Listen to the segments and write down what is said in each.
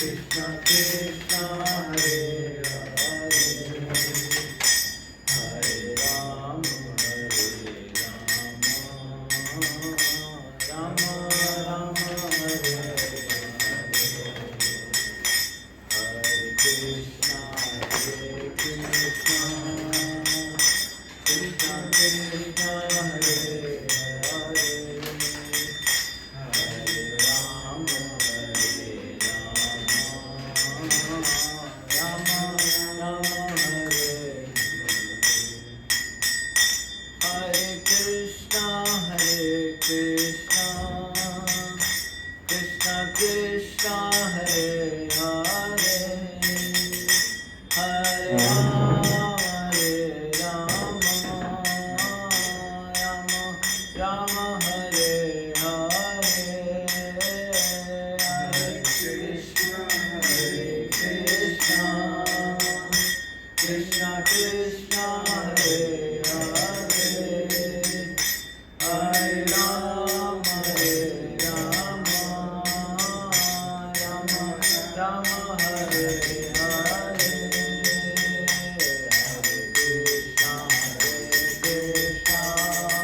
Krishna Krishna Hare Hare Hare Ram Rama Rama Hare Hare Krishna Krishna Krishna Krishna Hare Hare Hare Ram Rama Rama Hare Hare Krishna Krishna Krishna Hare Hare Hare Rama Rama Rama Hare Hare Hare Krishna Krishna Krishna Krishna Hare Hare Hare Rama Rama Rama Hare Hare Hare Krishna Krishna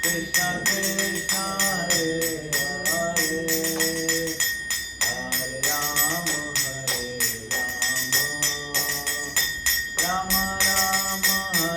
Krishna Krishna Hare Hare Hare Rama Rama Rama Hare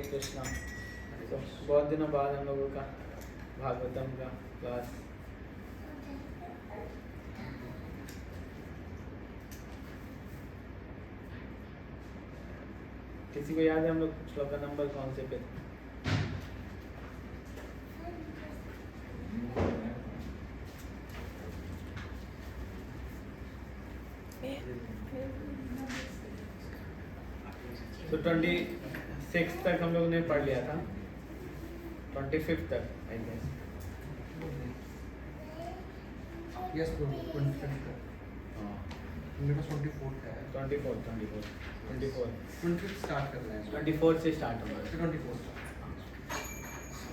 Krishna. तो बहुत दिनों बाद हम लोगों का भागवतम का class किसी को याद है हम लोग श्लोक का नंबर कौन से पे? तो 26 तक हम लोग ने पढ़ लिया था, 25 तक आई गेस। यस ब्रो, 25 तक। हाँ मेरे पास 24 का है। 24 स्टार्ट कर रहे हैं। 24 से स्टार्ट होगा। 24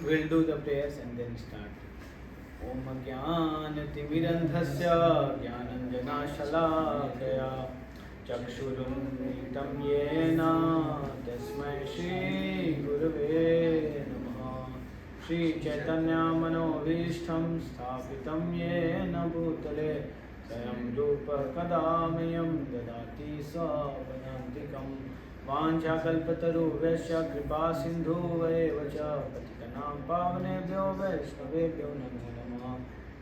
We'll do the prayers and then start. Om Jnanatimirandhasya Jnananjanashalaakaya Chakshurunmitam Yena Tasmai Shri Gurave Namaha Shri Chaitanya Manobhishtam Sthapitam Yena Bhutale Swayam Rupa Kadamayam Dadati Savanantikam वाञ्छाकल्पतरुभ्यश्च कृपा सिन्धुभैव च पतितनां पावनेभ्यो वैष्णवेभ्यो नमो नमः।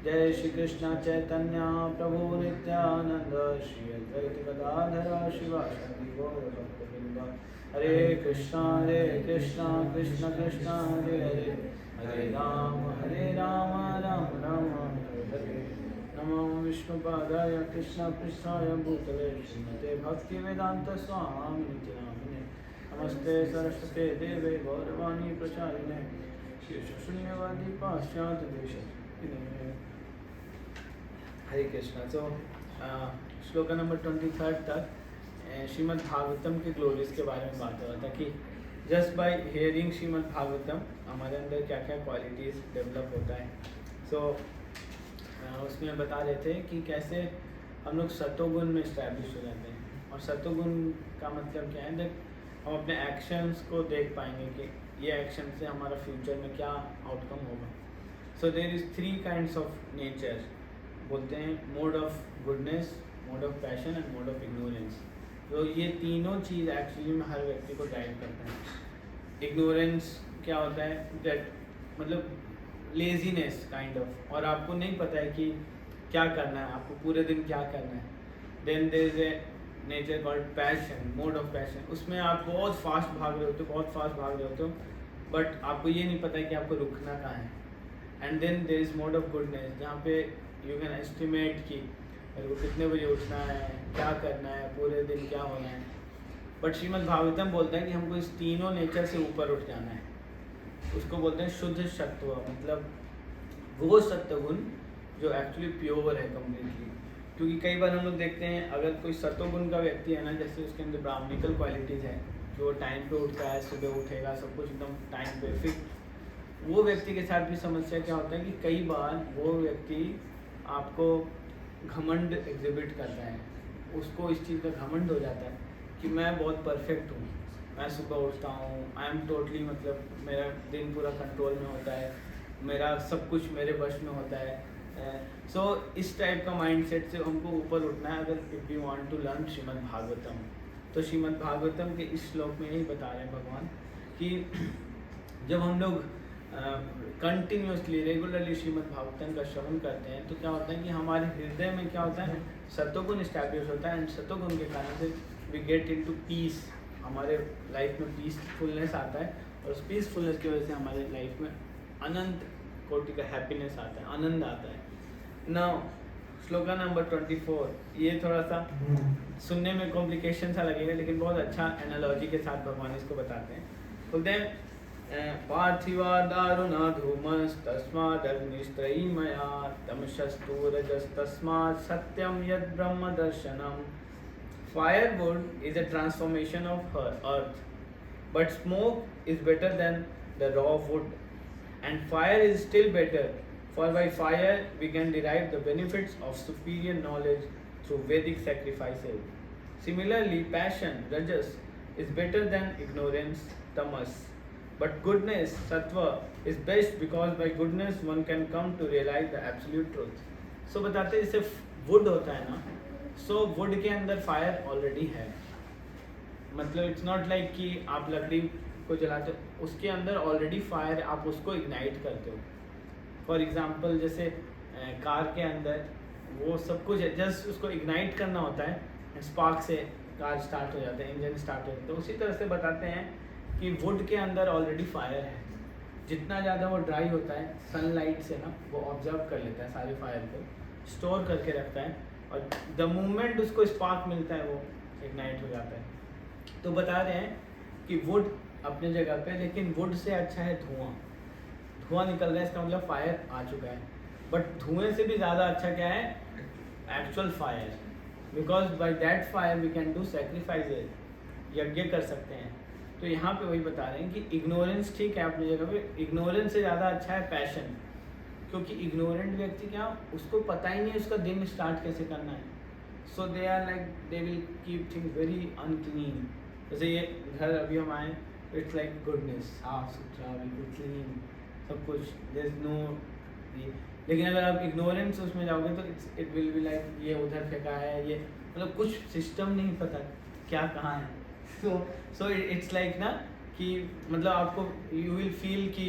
जय श्री कृष्ण चैतन्य प्रभु नित्यानंद श्री अद्वैत गदाधर शिवासादि गौर भक्तवृंद। हरे कृष्णा कृष्ण कृष्ण हरे हरे, हरे राम राम राम हरे हरे। नमो विष्णुपादाय कृष्ण पृष्ठाय भूतले श्रीमते भक्ति वेदांत स्वामी नित्य नामिने। नमस्ते सरस्वते देवे गौरवाणी प्रचारिणे, शून्यवादी पाश्चात्य देश। हरे कृष्णा। तो श्लोक नंबर 23 तक श्रीमद् भागवतम के ग्लोरीज के बारे में बात हो रहा था कि just by hearing Shrimad Bhagavatam हमारे अंदर क्या क्या क्वालिटीज़ डेवलप होता है। सो उसमें बता रहे थे कि कैसे हम लोग सतोगुण में इस्टेब्लिश हो जाते हैं। और सतोगुण का मतलब क्या है, जब हम अपने एक्शंस को देख पाएंगे कि ये एक्शन से हमारा फ्यूचर में क्या आउटकम होगा। So there is 3 kinds of nature, बोलते हैं mode of goodness, mode of passion and mode of ignorance. तो ये तीनों चीज़ एक्चुअली में हर व्यक्ति को ड्राइव करता है। इग्नोरेंस क्या होता है, दैट मतलब लेजीनेस काइंड ऑफ, और आपको नहीं पता है कि क्या करना है, आपको पूरे दिन क्या करना है। Then there is a nature called passion, mode of passion. उसमें आप बहुत फास्ट भाग रहे होते हो, बहुत फास्ट भाग रहे होते हो, बट आपको ये नहीं पता है कि आपको रुकना कहाँ है। And then there is mode of goodness, जहाँ पे यू कैन एस्टिमेट कि मेरे को कितने बजे उठना है, क्या करना है, पूरे दिन क्या होना है। बट श्रीमद् भागवतम बोलता है कि हमको इस तीनों नेचर से ऊपर उठ जाना है। उसको बोलते हैं शुद्ध सत्व, मतलब वो सत्वगुण जो एक्चुअली प्योर है कम्प्लीटली। क्योंकि कई बार हम लोग देखते हैं अगर कोई सत्वगुण का व्यक्ति है ना, जैसे उसके अंदर ब्राह्मणिकल क्वालिटीज़ है, जो टाइम पे उठता है, सुबह उठेगा, सब कुछ एकदम टाइम पे फिट, वो व्यक्ति के साथ भी समस्या क्या होता है कि कई बार वो व्यक्ति आपको घमंड एग्जिबिट करता है। उसको इस चीज़ का घमंड हो जाता है कि मैं बहुत परफेक्ट हूँ, मैं सुबह उठता हूँ, आई एम टोटली, मतलब मेरा दिन पूरा कंट्रोल में होता है, मेरा सब कुछ मेरे वश में होता है। सो इस टाइप का माइंडसेट से हमको ऊपर उठना है अगर if you want to learn Shrimad Bhagavatam. तो श्रीमद् भागवतम के इस श्लोक में यही बता रहे हैं भगवान कि जब हम लोग कंटिन्यूसली रेगुलरली श्रीमद् भागवतम का श्रवण करते हैं तो क्या होता है कि हमारे हृदय में क्या होता है, सत्वगुण इस्टेब्लिश होता है। एंड सत्वगुण के कारण से वी गेट इनटू पीस, हमारे लाइफ में पीसफुलनेस आता है, और उस पीसफुलनेस की वजह से हमारे लाइफ में अनंत कोटि का हैप्पीनेस आता है, आनंद आता है। नाउ श्लोका नंबर 24, ये थोड़ा सा सुनने में कॉम्प्लिकेशन सा लगेगा, लेकिन बहुत अच्छा एनालॉजी के साथ भगवान इसको बताते हैं। बोलते हैं पार्थिवा दारुणा धूमस्तस्मादग्निस्त्रयीमया तमशस्तु रजस्तस्मात् सत्यम यद ब्रह्म दर्शनम। Firewood is a transformation of earth, but smoke is better than the raw wood, and fire is still better, for by fire we can derive the benefits of superior knowledge through Vedic sacrifices. Similarly, passion, rajas, is better than ignorance, tamas, but goodness, sattva, is best because by goodness one can come to realize the absolute truth. So बताते हैं जैसे wood होता है ना, so would के अंदर fire already है, मतलब इट्स नॉट लाइक कि आप लकड़ी को जलाते हो, उसके अंदर ऑलरेडी फायर, आप उसको इग्नाइट करते हो। फॉर एग्जांपल जैसे कार के अंदर वो सब कुछ है, जस्ट उसको इग्नाइट करना होता है, स्पार्क से कार स्टार्ट हो जाता है, इंजन स्टार्ट हो जाता है। तो उसी तरह से बताते हैं कि वुड के अंदर ऑलरेडी फायर है। जितना ज़्यादा वो ड्राई होता है सनलाइट से ना, वो ऑब्जर्व कर लेता है सारे फायर को, स्टोर करके रखता है, और द मोमेंट उसको स्पार्क मिलता है वो इग्नाइट हो जाता है। तो बता रहे हैं कि वुड अपने जगह पे, लेकिन वुड से अच्छा है धुआं। धुआं निकल रहा है, इसका मतलब फायर आ चुका है। बट धुएं से भी ज़्यादा अच्छा क्या है, actual fire, because by that fire we can do sacrifices, यज्ञ कर सकते हैं। तो यहाँ पे वही बता रहे हैं कि इग्नोरेंस ठीक है अपनी जगह पे, इग्नोरेंस से ज़्यादा अच्छा है पैशन, क्योंकि इग्नोरेंट व्यक्ति क्या, उसको पता ही नहीं उसका दिन स्टार्ट कैसे करना है। So they are like they will keep things very unclean. जैसे ये घर अभी हम आए, इट्स लाइक गुडनेस, साफ सुथरा, बिल्कुल क्लीन सब कुछ, देयर इज नो। लेकिन अगर आप इग्नोरेंस उसमें जाओगे तो इट विल बी लाइक ये उधर फेंका है, ये मतलब कुछ सिस्टम नहीं पता क्या कहाँ है। सो इट्स लाइक ना कि मतलब आपको यू विल फील कि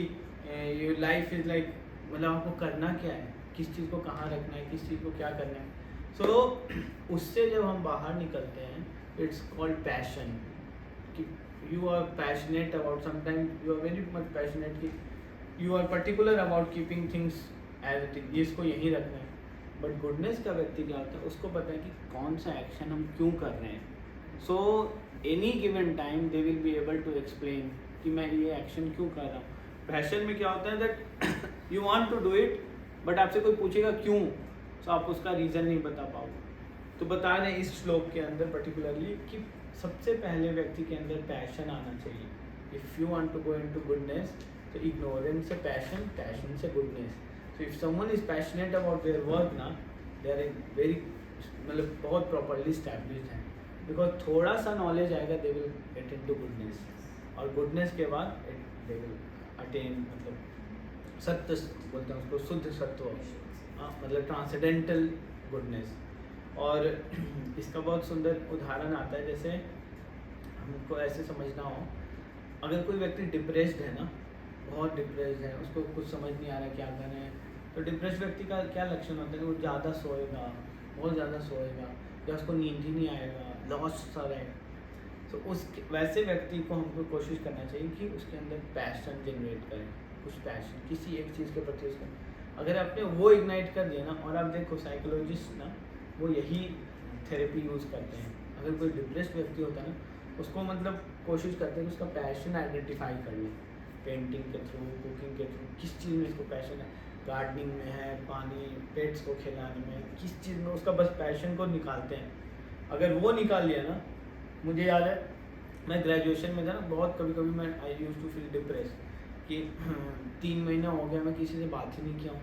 योर लाइफ इज़ लाइक, मतलब आपको करना क्या है, किस चीज़ को कहाँ रखना है, किस चीज़ को क्या करना है. सो उससे जब हम बाहर निकलते हैं, इट्स कॉल्ड पैशन. कि you are passionate about, sometime you are very much passionate कि you are particular about keeping things as it is, इसको यहीं रखना है. बट गुडनेस का व्यक्ति क्या होता है, उसको पता है कि कौन सा एक्शन हम क्यों कर रहे हैं. So any given time they will be able to explain कि मैं ये एक्शन क्यों कर रहा हूँ. पैशन में क्या होता है that you want to do it, but आपसे कोई पूछेगा क्यों, तो आप उसका रीज़न नहीं बता पाओगे. तो बता रहे हैं इस श्लोक के अंदर पर्टिकुलरली कि सबसे पहले व्यक्ति के अंदर पैशन आना चाहिए. If you want to go into goodness, तो इग्नोरेंस से पैशन, पैशन से goodness. So if someone is passionate about their work ना, दे आर वेरी, मतलब बहुत प्रॉपरली स्टैब्लिश्ड हैं. बिकॉज थोड़ा सा नॉलेज आएगा, they will get into goodness, और गुडनेस के बाद दे विल अटेन, मतलब सत्य बोलते हैं उसको, शुद्ध सत्व, मतलब ट्रांसेंडेंटल गुडनेस. और इसका बहुत सुंदर उदाहरण आता है. जैसे हमको ऐसे समझना हो, अगर कोई व्यक्ति डिप्रेस्ड है ना, बहुत डिप्रेस्ड है, उसको कुछ समझ नहीं आ रहा क्या करें, तो डिप्रेस्ड व्यक्ति का क्या लक्षण होता है कि वो ज़्यादा सोएगा, बहुत ज़्यादा सोएगा, या उसको नींद ही नहीं आएगा, लॉस्ट सा रहेगा. तो उस वैसे व्यक्ति को हमको कोशिश करना चाहिए कि उसके अंदर पैशन जनरेट करें, कुछ पैशन किसी एक चीज़ के प्रति उसका. अगर आपने वो इग्नाइट कर दिया ना, और आप देखो साइकोलॉजिस्ट ना वो यही थेरेपी यूज़ करते हैं. अगर कोई डिप्रेस्ड व्यक्ति होता है ना, उसको मतलब कोशिश करते हैं कि उसका पैशन आइडेंटिफाई कर लें, पेंटिंग के थ्रू, कुकिंग के थ्रू, किस चीज़ में इसको पैशन है, गार्डनिंग में है, पानी, पेट्स को खिलाने में, किस चीज़ में उसका बस पैशन को निकालते हैं. अगर वो निकाल लिया ना, मुझे याद है मैं ग्रेजुएशन में था ना, बहुत कभी कभी मैं आई यूज टू फील डिप्रेस कि 3 महीना हो गया मैं किसी से बात ही नहीं किया हूँ,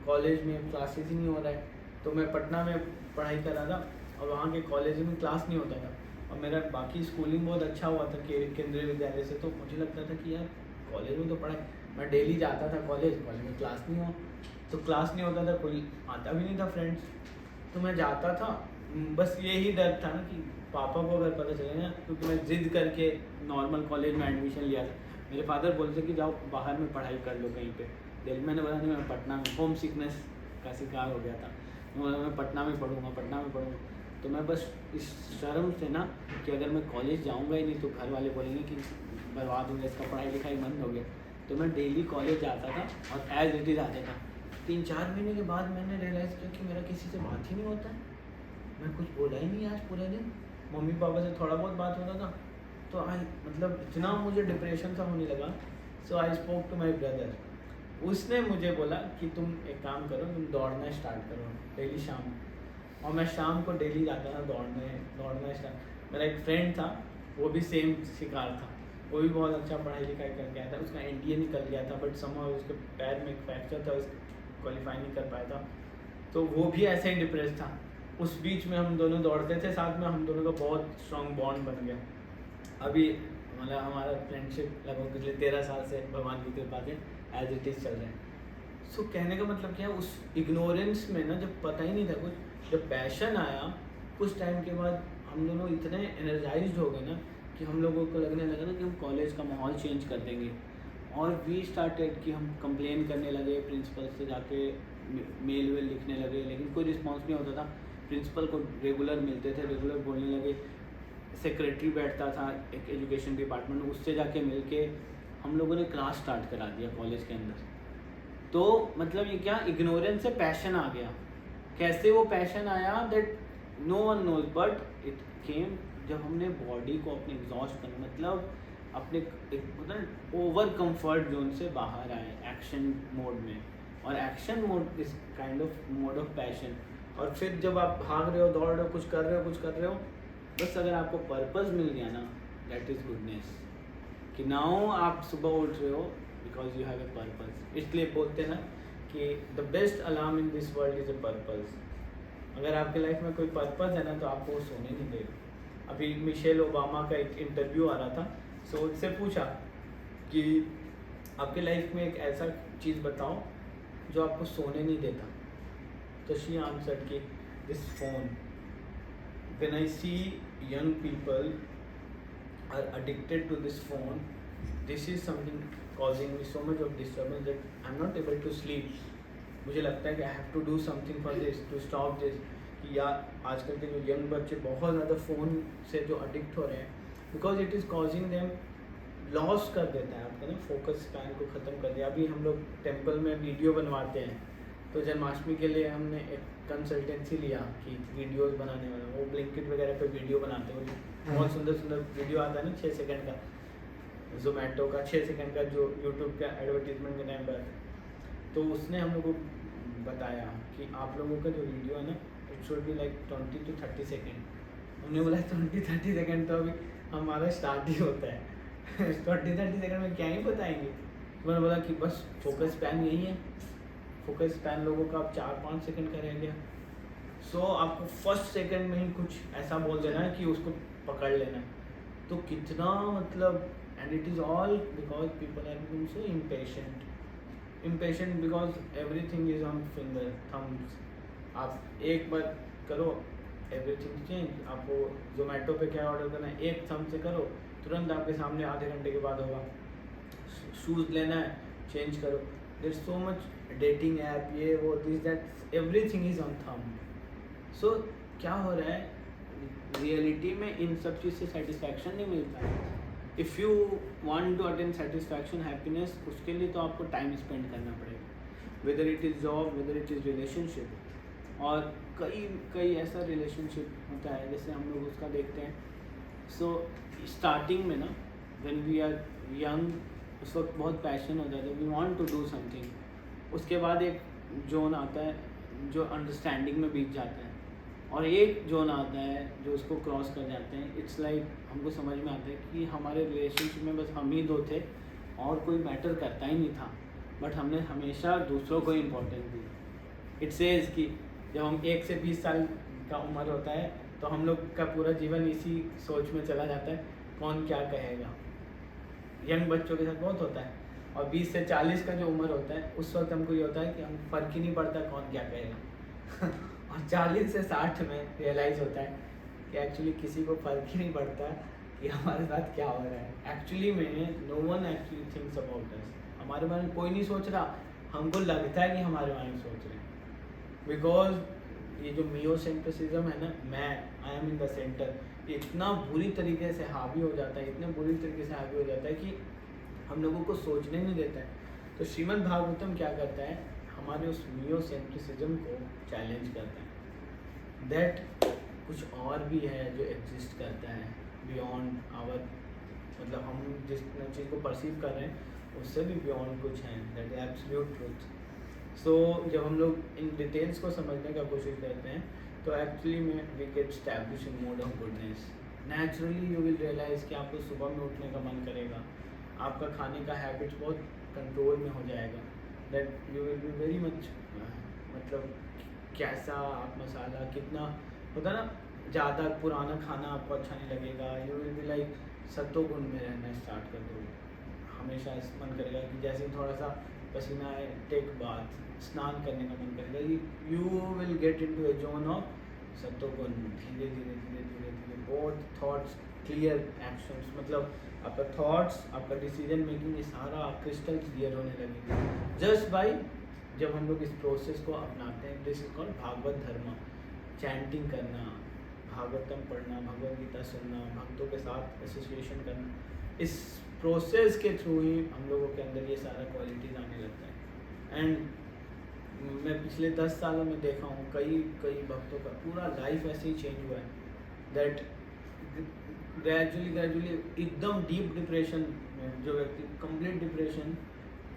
कॉलेज में क्लासेस ही नहीं हो रहा है. तो मैं पटना में पढ़ाई कर रहा था, और वहाँ के कॉलेज में क्लास नहीं होता था, और मेरा बाकी स्कूलिंग बहुत अच्छा हुआ था केंद्रीय विद्यालय से. तो मुझे लगता था कि यार कॉलेज में तो पढ़ाई, मैं डेली जाता था कॉलेज में क्लास नहीं हुआ, तो क्लास नहीं होता था, कोई आता भी नहीं था फ्रेंड्स. तो मैं जाता था, बस यही डर था ना कि पापा को अगर पता चले ना, क्योंकि मैं जिद करके नॉर्मल कॉलेज में एडमिशन लिया था. मेरे फादर बोलते कि जाओ बाहर में पढ़ाई कर लो कहीं पे. दिल्ली मैंने बोला नहीं, मैं पटना में, होम सिकनेस का शिकार हो गया था. मैं पटना में पढ़ूँगा. तो मैं बस इस शर्म से ना कि अगर मैं कॉलेज जाऊँगा ही नहीं तो घर वाले बोलेंगे कि बर्बाद हो गया, इसका पढ़ाई लिखाई बंद हो गया. तो मैं डेली कॉलेज जाता था और एज इट इज़ आता था. 3-4 महीने के बाद मैंने रियलाइज़ किया कि मेरा किसी से बात ही नहीं होता है. मैं कुछ बोला ही नहीं आज पूरे दिन. मम्मी पापा से थोड़ा बहुत बात होता था. तो आई मतलब इतना मुझे डिप्रेशन सा होने लगा. So I spoke to my brother. उसने मुझे बोला कि तुम एक काम करो, तुम दौड़ना स्टार्ट करो डेली शाम. और मैं शाम को डेली जाता था दौड़ना स्टार्ट. मेरा एक फ्रेंड था, वो भी सेम शिकार था, वो भी बहुत अच्छा पढ़ाई लिखाई करके आया था. उसका एनडीए निकल गया था, बट समहाउ उसके पैर में एक फ्रैक्चर था, क्वालिफाई नहीं कर पाया था. तो वो भी ऐसे ही डिप्रेस था. उस बीच में हम दोनों दौड़ते थे साथ में, हम दोनों का बहुत स्ट्रॉन्ग बॉन्ड बन गया. अभी मतलब हमारा फ्रेंडशिप लगभग पिछले 13 साल से भगवान की कृपा से एज इट इज़ चल रहे हैं. सो कहने का मतलब क्या है, उस इग्नोरेंस में ना, जब पता ही नहीं था कुछ, जब पैशन आया कुछ टाइम के बाद हम दोनों इतने एनर्जाइज्ड हो गए ना कि हम लोगों को लगने लगा ना कि हम कॉलेज का माहौल चेंज कर देंगे. और वी स्टार्टेड कि हम कंप्लेन करने लगे प्रिंसिपल से, जाके मेल वेल लिखने लगे, लेकिन कोई रिस्पॉन्स नहीं होता था. प्रिंसिपल को रेगुलर मिलते थे, रेगुलर बोलने लगे. सेक्रेटरी बैठता था एक एजुकेशन डिपार्टमेंट में, उससे जाके मिल के हम लोगों ने क्लास स्टार्ट करा दिया कॉलेज के अंदर. तो मतलब ये क्या, इग्नोरेंस से पैशन आ गया. कैसे वो पैशन आया that no one knows, but it came जब हमने बॉडी को अपने एग्जॉस्ट करना, मतलब अपने मतलब ओवर कंफर्ट जोन से बाहर आए एक्शन मोड में. और action mode is kind of mode of passion. और फिर जब आप भाग रहे हो, दौड़ रहे हो, कुछ कर रहे हो, बस अगर आपको पर्पस मिल गया ना, दैट इज़ गुडनेस. कि नाउ आप सुबह उठ रहे हो because you have a purpose. इसलिए बोलते हैं ना कि the best alarm in this world is a purpose. अगर आपके लाइफ में कोई पर्पस है ना, तो आपको वो सोने नहीं देगा. अभी मिशेल ओबामा का एक इंटरव्यू आ रहा था, सो उससे पूछा कि आपके लाइफ में एक ऐसा चीज़ बताओ जो आपको सोने नहीं देता. तो शी आंसर्ड कि this phone. When I see young people are addicted to this phone, this is something causing me so much of disturbance that I'm not able to sleep. मुझे लगता है कि I have to do something for this to stop this, कि यार आजकल के जो young बच्चे बहुत ज़्यादा फ़ोन से जो अडिक्ट हो रहे हैं, because it is causing them loss कर देता है आपका ना फोकस स्पैन को ख़त्म कर दिया। अभी हम लोग टेम्पल में वीडियो बनवाते हैं, तो जन्माष्टमी के लिए हमने एक कंसल्टेंसी लिया कि वीडियोस बनाने वाला, वो ब्लिंकिट वगैरह पे वीडियो बनाते हैं, बहुत सुंदर सुंदर वीडियो आता है ना 6 सेकंड का, जोमेटो का 6 सेकंड का जो यूट्यूब का एडवर्टीजमेंट के टाइम पर आता है। तो उसने हम लोग को बताया कि आप लोगों का जो वीडियो है ना, it should be like 20 to 30 second. हमने बोला 20-30 सेकेंड तो अभी हमारा स्टार्ट ही होता है 20-30 सेकेंड में क्या ही बताएंगे। तो मैंने बोला कि बस फोकस स्पैन यही है, फोकस स्पैन लोगों का अब 4-5 सेकंड का रह गया। सो आपको फर्स्ट सेकंड में ही कुछ ऐसा बोल देना है कि उसको पकड़ लेना है। तो कितना मतलब, and it is all because people are being so impatient because everything is on finger thumbs. आप एक बार करो एवरीथिंग चेंज। आपको जोमेटो पे क्या ऑर्डर करना है, एक थंब से करो, तुरंत आपके सामने आधे घंटे के बाद होगा। शूज़ लेना है, चेंज करो। There is so much dating app, ये वो this that, everything is on thumb. So क्या हो रहा है, रियलिटी में इन सब चीज़ से सेटिस्फैक्शन नहीं मिलता है। If you want to attain satisfaction, happiness, उसके लिए तो आपको टाइम स्पेंड करना पड़ेगा, whether it is job, whether it is relationship. और कई ऐसा रिलेशनशिप होता है जैसे हम लोग उसका देखते हैं। सो स्टार्टिंग में ना, व्हेन वी आर यंग, उस वक्त बहुत पैशन होता है, we want to do something. उसके बाद एक जोन आता है जो अंडरस्टैंडिंग में बीत जाता है, और एक जोन आता है जो उसको क्रॉस कर जाते हैं। इट्स लाइक हमको समझ में आता है कि हमारे रिलेशनशिप में बस हम ही दो थे और कोई मैटर करता ही नहीं था, बट हमने हमेशा दूसरों को इम्पोर्टेंस दी। इट सेज कि जब हम 1 से 20 साल का उम्र होता है तो हम लोग का पूरा जीवन इसी सोच में चला जाता है, कौन क्या कहेगा। यंग बच्चों के साथ बहुत होता है। और 20 से 40 का जो उम्र होता है, उस वक्त हमको ये होता है कि हम फ़र्क ही नहीं पड़ता कौन क्या कहेगा और 40 से 60 में रियलाइज़ होता है कि एक्चुअली किसी को फ़र्क ही नहीं पड़ता कि हमारे साथ क्या हो रहा है। एक्चुअली में no one actually thinks about us. हमारे बारे में कोई नहीं सोच रहा, हमको लगता है कि हमारे बारे में सोच रहे हैं। बिकॉज ये जो मियोसेंट्रिसिज्म है ना, मैं I am in the centre, ये इतना बुरी तरीके से हावी हो जाता है, इतने बुरी तरीके से हावी हो जाता है कि हम लोगों को सोचने नहीं देता है। तो श्रीमद् भागवतम क्या करता है, हमारे उस मियोसेंट्रिसिज्म को चैलेंज करता है, दैट कुछ और भी है जो एग्जिस्ट करता है बियॉन्ड आवर, मतलब हम जिस चीज़ को परसीव कर रहे हैं उससे भी बियॉन्ड कुछ है, दैट इज एब्सोल्यूट ट्रूथ। सो जब हम लोग इन डिटेल्स को समझने का कोशिश करते हैं तो एक्चुअली में we get establish in mode of goodness. Naturally you will realise कि आपको सुबह में उठने का मन करेगा, आपका खाने का हैबिट बहुत कंट्रोल में हो जाएगा, that you will be very much, मतलब कैसा आप मसाला कितना होता ना, ज़्यादा पुराना खाना आपको अच्छा नहीं लगेगा। यू विल बी लाइक सत्तोगुण में रहना स्टार्ट कर दोगे, हमेशा मन करेगा कि जैसे ही थोड़ा सा पसीना आए, टेक बाथ, स्नान करने का मन करेगा। You will get into A zone of सत्वगुण। धीरे धीरे धीरे धीरे धीरे बहुत थॉट्स, क्लियर एक्शंस, मतलब आपका थॉट्स, आपका डिसीजन मेकिंग, ये सारा क्रिस्टल क्लियर होने लगेगा जस्ट बाय जब हम लोग इस प्रोसेस को अपनाते हैं। दिस इज कॉल्ड भागवत धर्म। चैंटिंग करना, भागवतम पढ़ना, भगवद गीता सुनना, भक्तों के साथ एसोसिएशन करना, इस प्रोसेस के थ्रू ही हम लोगों के अंदर ये सारा क्वालिटीज़ आने लगता है। एंड मैं पिछले 10 सालों में देखा हूँ कई भक्तों का पूरा लाइफ ऐसे ही चेंज हुआ है, दैट ग्रेजुअली एकदम डीप डिप्रेशन में जो व्यक्ति, कंप्लीट डिप्रेशन,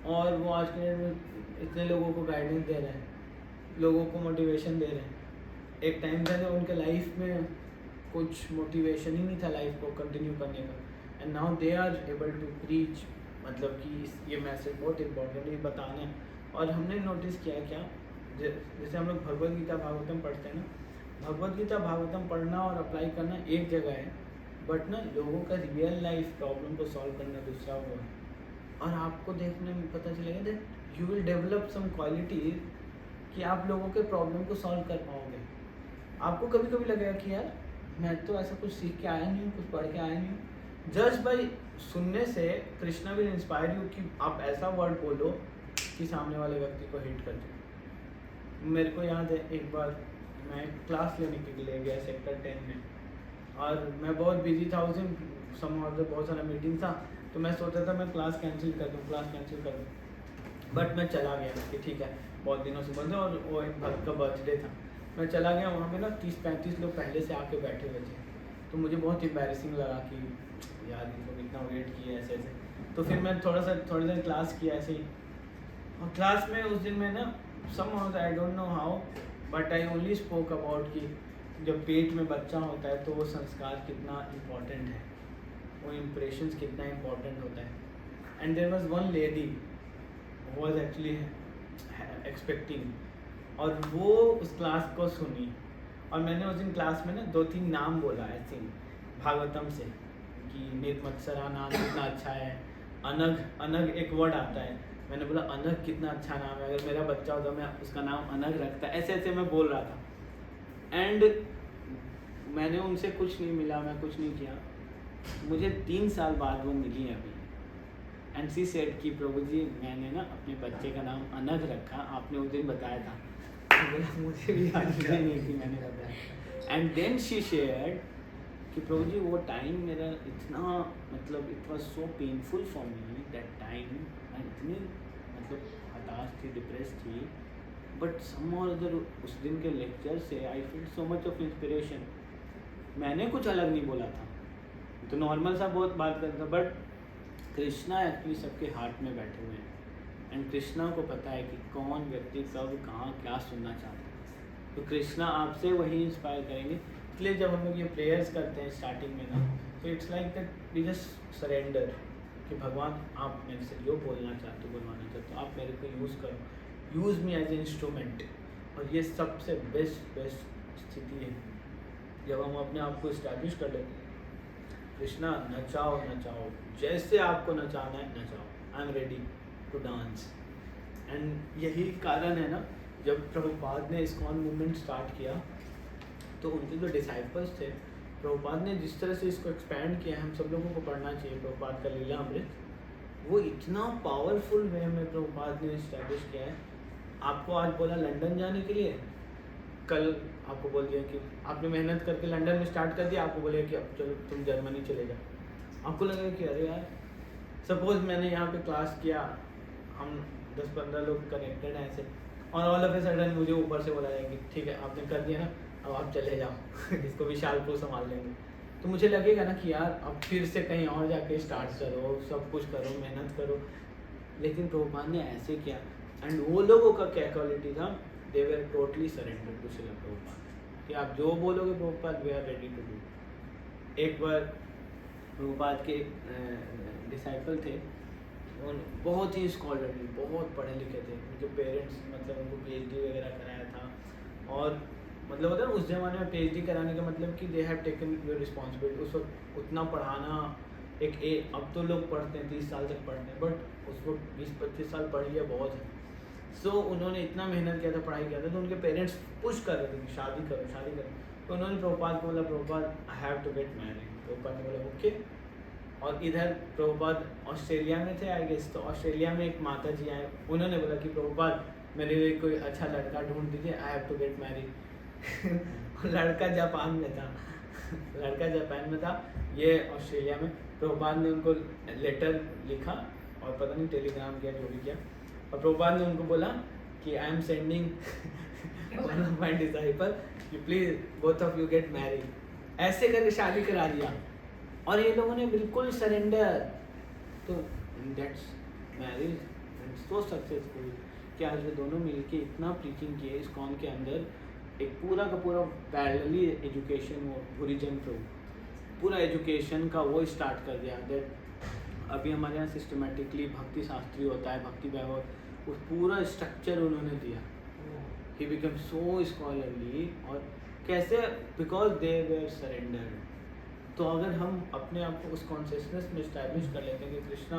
और वो आज के डेट में इतने लोगों को गाइडेंस दे रहे हैं, लोगों को मोटिवेशन दे रहे हैं। एक टाइम था जब उनके लाइफ में कुछ मोटिवेशन ही नहीं था लाइफ को कंटिन्यू करने का, and now they are able to preach, मतलब कि ये मैसेज बहुत इंपॉर्टेंट है, बताना है। और हमने नोटिस किया क्या, जैसे हम लोग भगवद गीता भागवतम पढ़ते हैं ना, भगवद गीता भागवतम पढ़ना और अप्लाई करना एक जगह है, बट ना लोगों का रियल लाइफ प्रॉब्लम को सॉल्व करना दूसरा हुआ है। और आपको देखने में पता चलेगा that you will develop some qualities कि आप लोगों के प्रॉब्लम को सॉल्व कर पाओगे। आपको कभी कभी लगेगा कि यार मैं तो ऐसा कुछ सीख के आया नहीं हूँ, कुछ पढ़ के आया नहीं हूँ। जस्ट बाई सुनने से कृष्णा विल इंस्पायर यू कि आप ऐसा वर्ड बोलो कि सामने वाले व्यक्ति को हिट कर जाए। मेरे को याद है एक बार मैं क्लास लेने के लिए गया सेक्टर 10 में, और मैं बहुत बिजी था उस दिन, बहुत सारा मीटिंग था, तो मैं सोचा था मैं क्लास कैंसिल कर दूँ, बट मैं चला गया कि ठीक है बहुत दिनों से बंद है, और वो एक भक्त का बर्थडे था। मैं चला गया, वहाँ पे ना 30-35 लोग पहले से आके बैठे हुए थे, तो मुझे बहुत एम्बैरेसिंग लगा कि यार ये लोग इतना वेट किए ऐसे ऐसे। तो फिर मैं थोड़ी देर क्लास किया ऐसे ही, और क्लास में उस दिन मैं ना some I don't know how, but I only spoke about कि जब पेट में बच्चा होता है तो वो संस्कार कितना इम्पोर्टेंट है, वो इम्प्रेशंस कितना इम्पोर्टेंट होता है। And there was one lady was actually expecting, और वो उस क्लास को सुनी, और मैंने उस दिन क्लास में ना 2-3 नाम बोला आई थिंक भागवतम से, कि निर्मत्सरा नाम कितना अच्छा है, अनग एक वर्ड आता है, मैंने बोला अनग कितना अच्छा नाम है, अगर मेरा बच्चा होता मैं उसका नाम अनग रखता, ऐसे ऐसे मैं बोल रहा था। एंड मैंने उनसे कुछ नहीं मिला, मैं कुछ नहीं किया, मुझे 3 साल बाद वो मिली अभी, एंड सी सेड कि प्रभु जी मैंने ना अपने बच्चे का नाम अनग रखा, आपने उस दिन बताया था। तो बोला मुझे भी याद नहीं कि मैंने बताया। एंड देन शी शेयर्ड कि प्रभु जी वो टाइम मेरा इतना मतलब it was so painful for me that time, मैं इतनी मतलब हताश थी, डिप्रेस थी, बट सम और अदर उस दिन के लेक्चर से I feel so much of inspiration. मैंने कुछ अलग नहीं बोला था, तो नॉर्मल सा बहुत बात करता, बट कृष्णा एक्चुअली सबके हार्ट में बैठे हुए हैं, एंड कृष्णा को पता है कि कौन व्यक्ति कब कहाँ क्या सुनना चाहता है, तो कृष्णा आपसे वही इंस्पायर करेंगे। इसलिए जब हम लोग ये प्रेयर्स करते हैं स्टार्टिंग में ना, तो it's like that we just surrender कि भगवान आप मेरे से जो बोलना चाहते हो बोलवाना चाहते हो, आप मेरे को यूज़ करो, use me as a instrument. और ये सबसे बेस्ट स्थिति है जब हम अपने आप को इस्टेब्लिश कर लेते हैं, कृष्णा नचाओ नचाओ, जैसे आपको नचाना है नचाओ, I am ready to dance. And यही कारण है ना, जब प्रभुपाद ने इस्कॉन मूवमेंट स्टार्ट किया, तो उनके जो डिसाइपल्स थे, प्रभुपाद ने जिस तरह से इसको एक्सपैंड किया, हम सब लोगों को पढ़ना चाहिए प्रभुपाद का लीला अमृत, वो इतना पावरफुल वे में प्रभुपाद ने इस्टेब्लिश किया है। आपको आज बोला लंदन जाने के लिए, कल आपको बोल दिया कि आपने मेहनत करके लंदन में स्टार्ट कर दिया, आपको बोले कि अब चलो तुम जर्मनी चले जाओ। आपको लगेगा कि अरे यार, सपोज मैंने यहाँ पे क्लास किया, हम 10-15 लोग कनेक्टेड हैं ऐसे, और ऑल ऑफ ए सडन मुझे ऊपर से बोला जाए कि ठीक है आपने कर दिया ना, अब आप चले जाओ इसको विशालपुर संभाल लेंगे। तो मुझे लगेगा ना कि यार अब फिर से कहीं और जाके स्टार्ट करो, सब कुछ करो, मेहनत करो। लेकिन प्रभुपाद ने ऐसे किया, एंड वो लोगों का क्या क्वालिटी था, they were totally surrender to Srila Prabhupada, कि आप जो बोलोगे Prabhupada we are ready to do. एक बार प्रभुपाद के डिसाइपल थे, बहुत ही स्कॉलरली, बहुत पढ़े लिखे थे, उनके पेरेंट्स मतलब उनको PhD वगैरह कराया था, और मतलब होता है उस ज़माने में PhD कराने का मतलब कि they have taken your responsibility. उस वक्त उतना पढ़ाना अब तो लोग पढ़ते हैं 30 साल तक पढ़ते हैं, बट उस वक्त 20-25 साल पढ़ लिया बहुत है। सो उन्होंने इतना मेहनत किया था, पढ़ाई किया था, तो उनके पेरेंट्स पुश कर रहे थे कि शादी करो। तो उन्होंने प्रभुपाद को बोला Prabhupada I have to get married. Prabhupada ने बोला ओके। और इधर प्रभुपाद ऑस्ट्रेलिया में थे आई गेस, तो ऑस्ट्रेलिया में एक माता जी आए, उन्होंने बोला कि प्रभुपाद मेरे लिए कोई अच्छा लड़का ढूंढ दीजिए, I have to get married. लड़का जापान में था, ये ऑस्ट्रेलिया में। प्रभुपाद ने उनको लेटर लिखा, और पता नहीं टेलीग्राम किया जो भी किया, और प्रभुपाद ने उनको बोला कि I am sending one of my disciple कि please both of you get married. ऐसे करके शादी करा दिया, और ये लोगों ने बिल्कुल सरेंडर। तो that's marriage and so successful कि आज वो दोनों मिलके इतना प्रीचिंग किए इस्कॉन के अंदर, एक पूरा का पूरा पैरेलली एजुकेशन, वो भूरिजन प्रभु पूरा एजुकेशन का वो स्टार्ट कर दिया। दैट अभी हमारे यहाँ सिस्टमेटिकली भक्ति शास्त्री होता है, भक्ति वैभव, उस पूरा स्ट्रक्चर उन्होंने दिया। ही बिकम सो स्कॉलरली, और कैसे, बिकॉज दे वेर सरेंडर्ड। तो अगर हम अपने आप को उस कॉन्शियसनेस में इस्टेब्लिश कर लेते हैं कि कृष्णा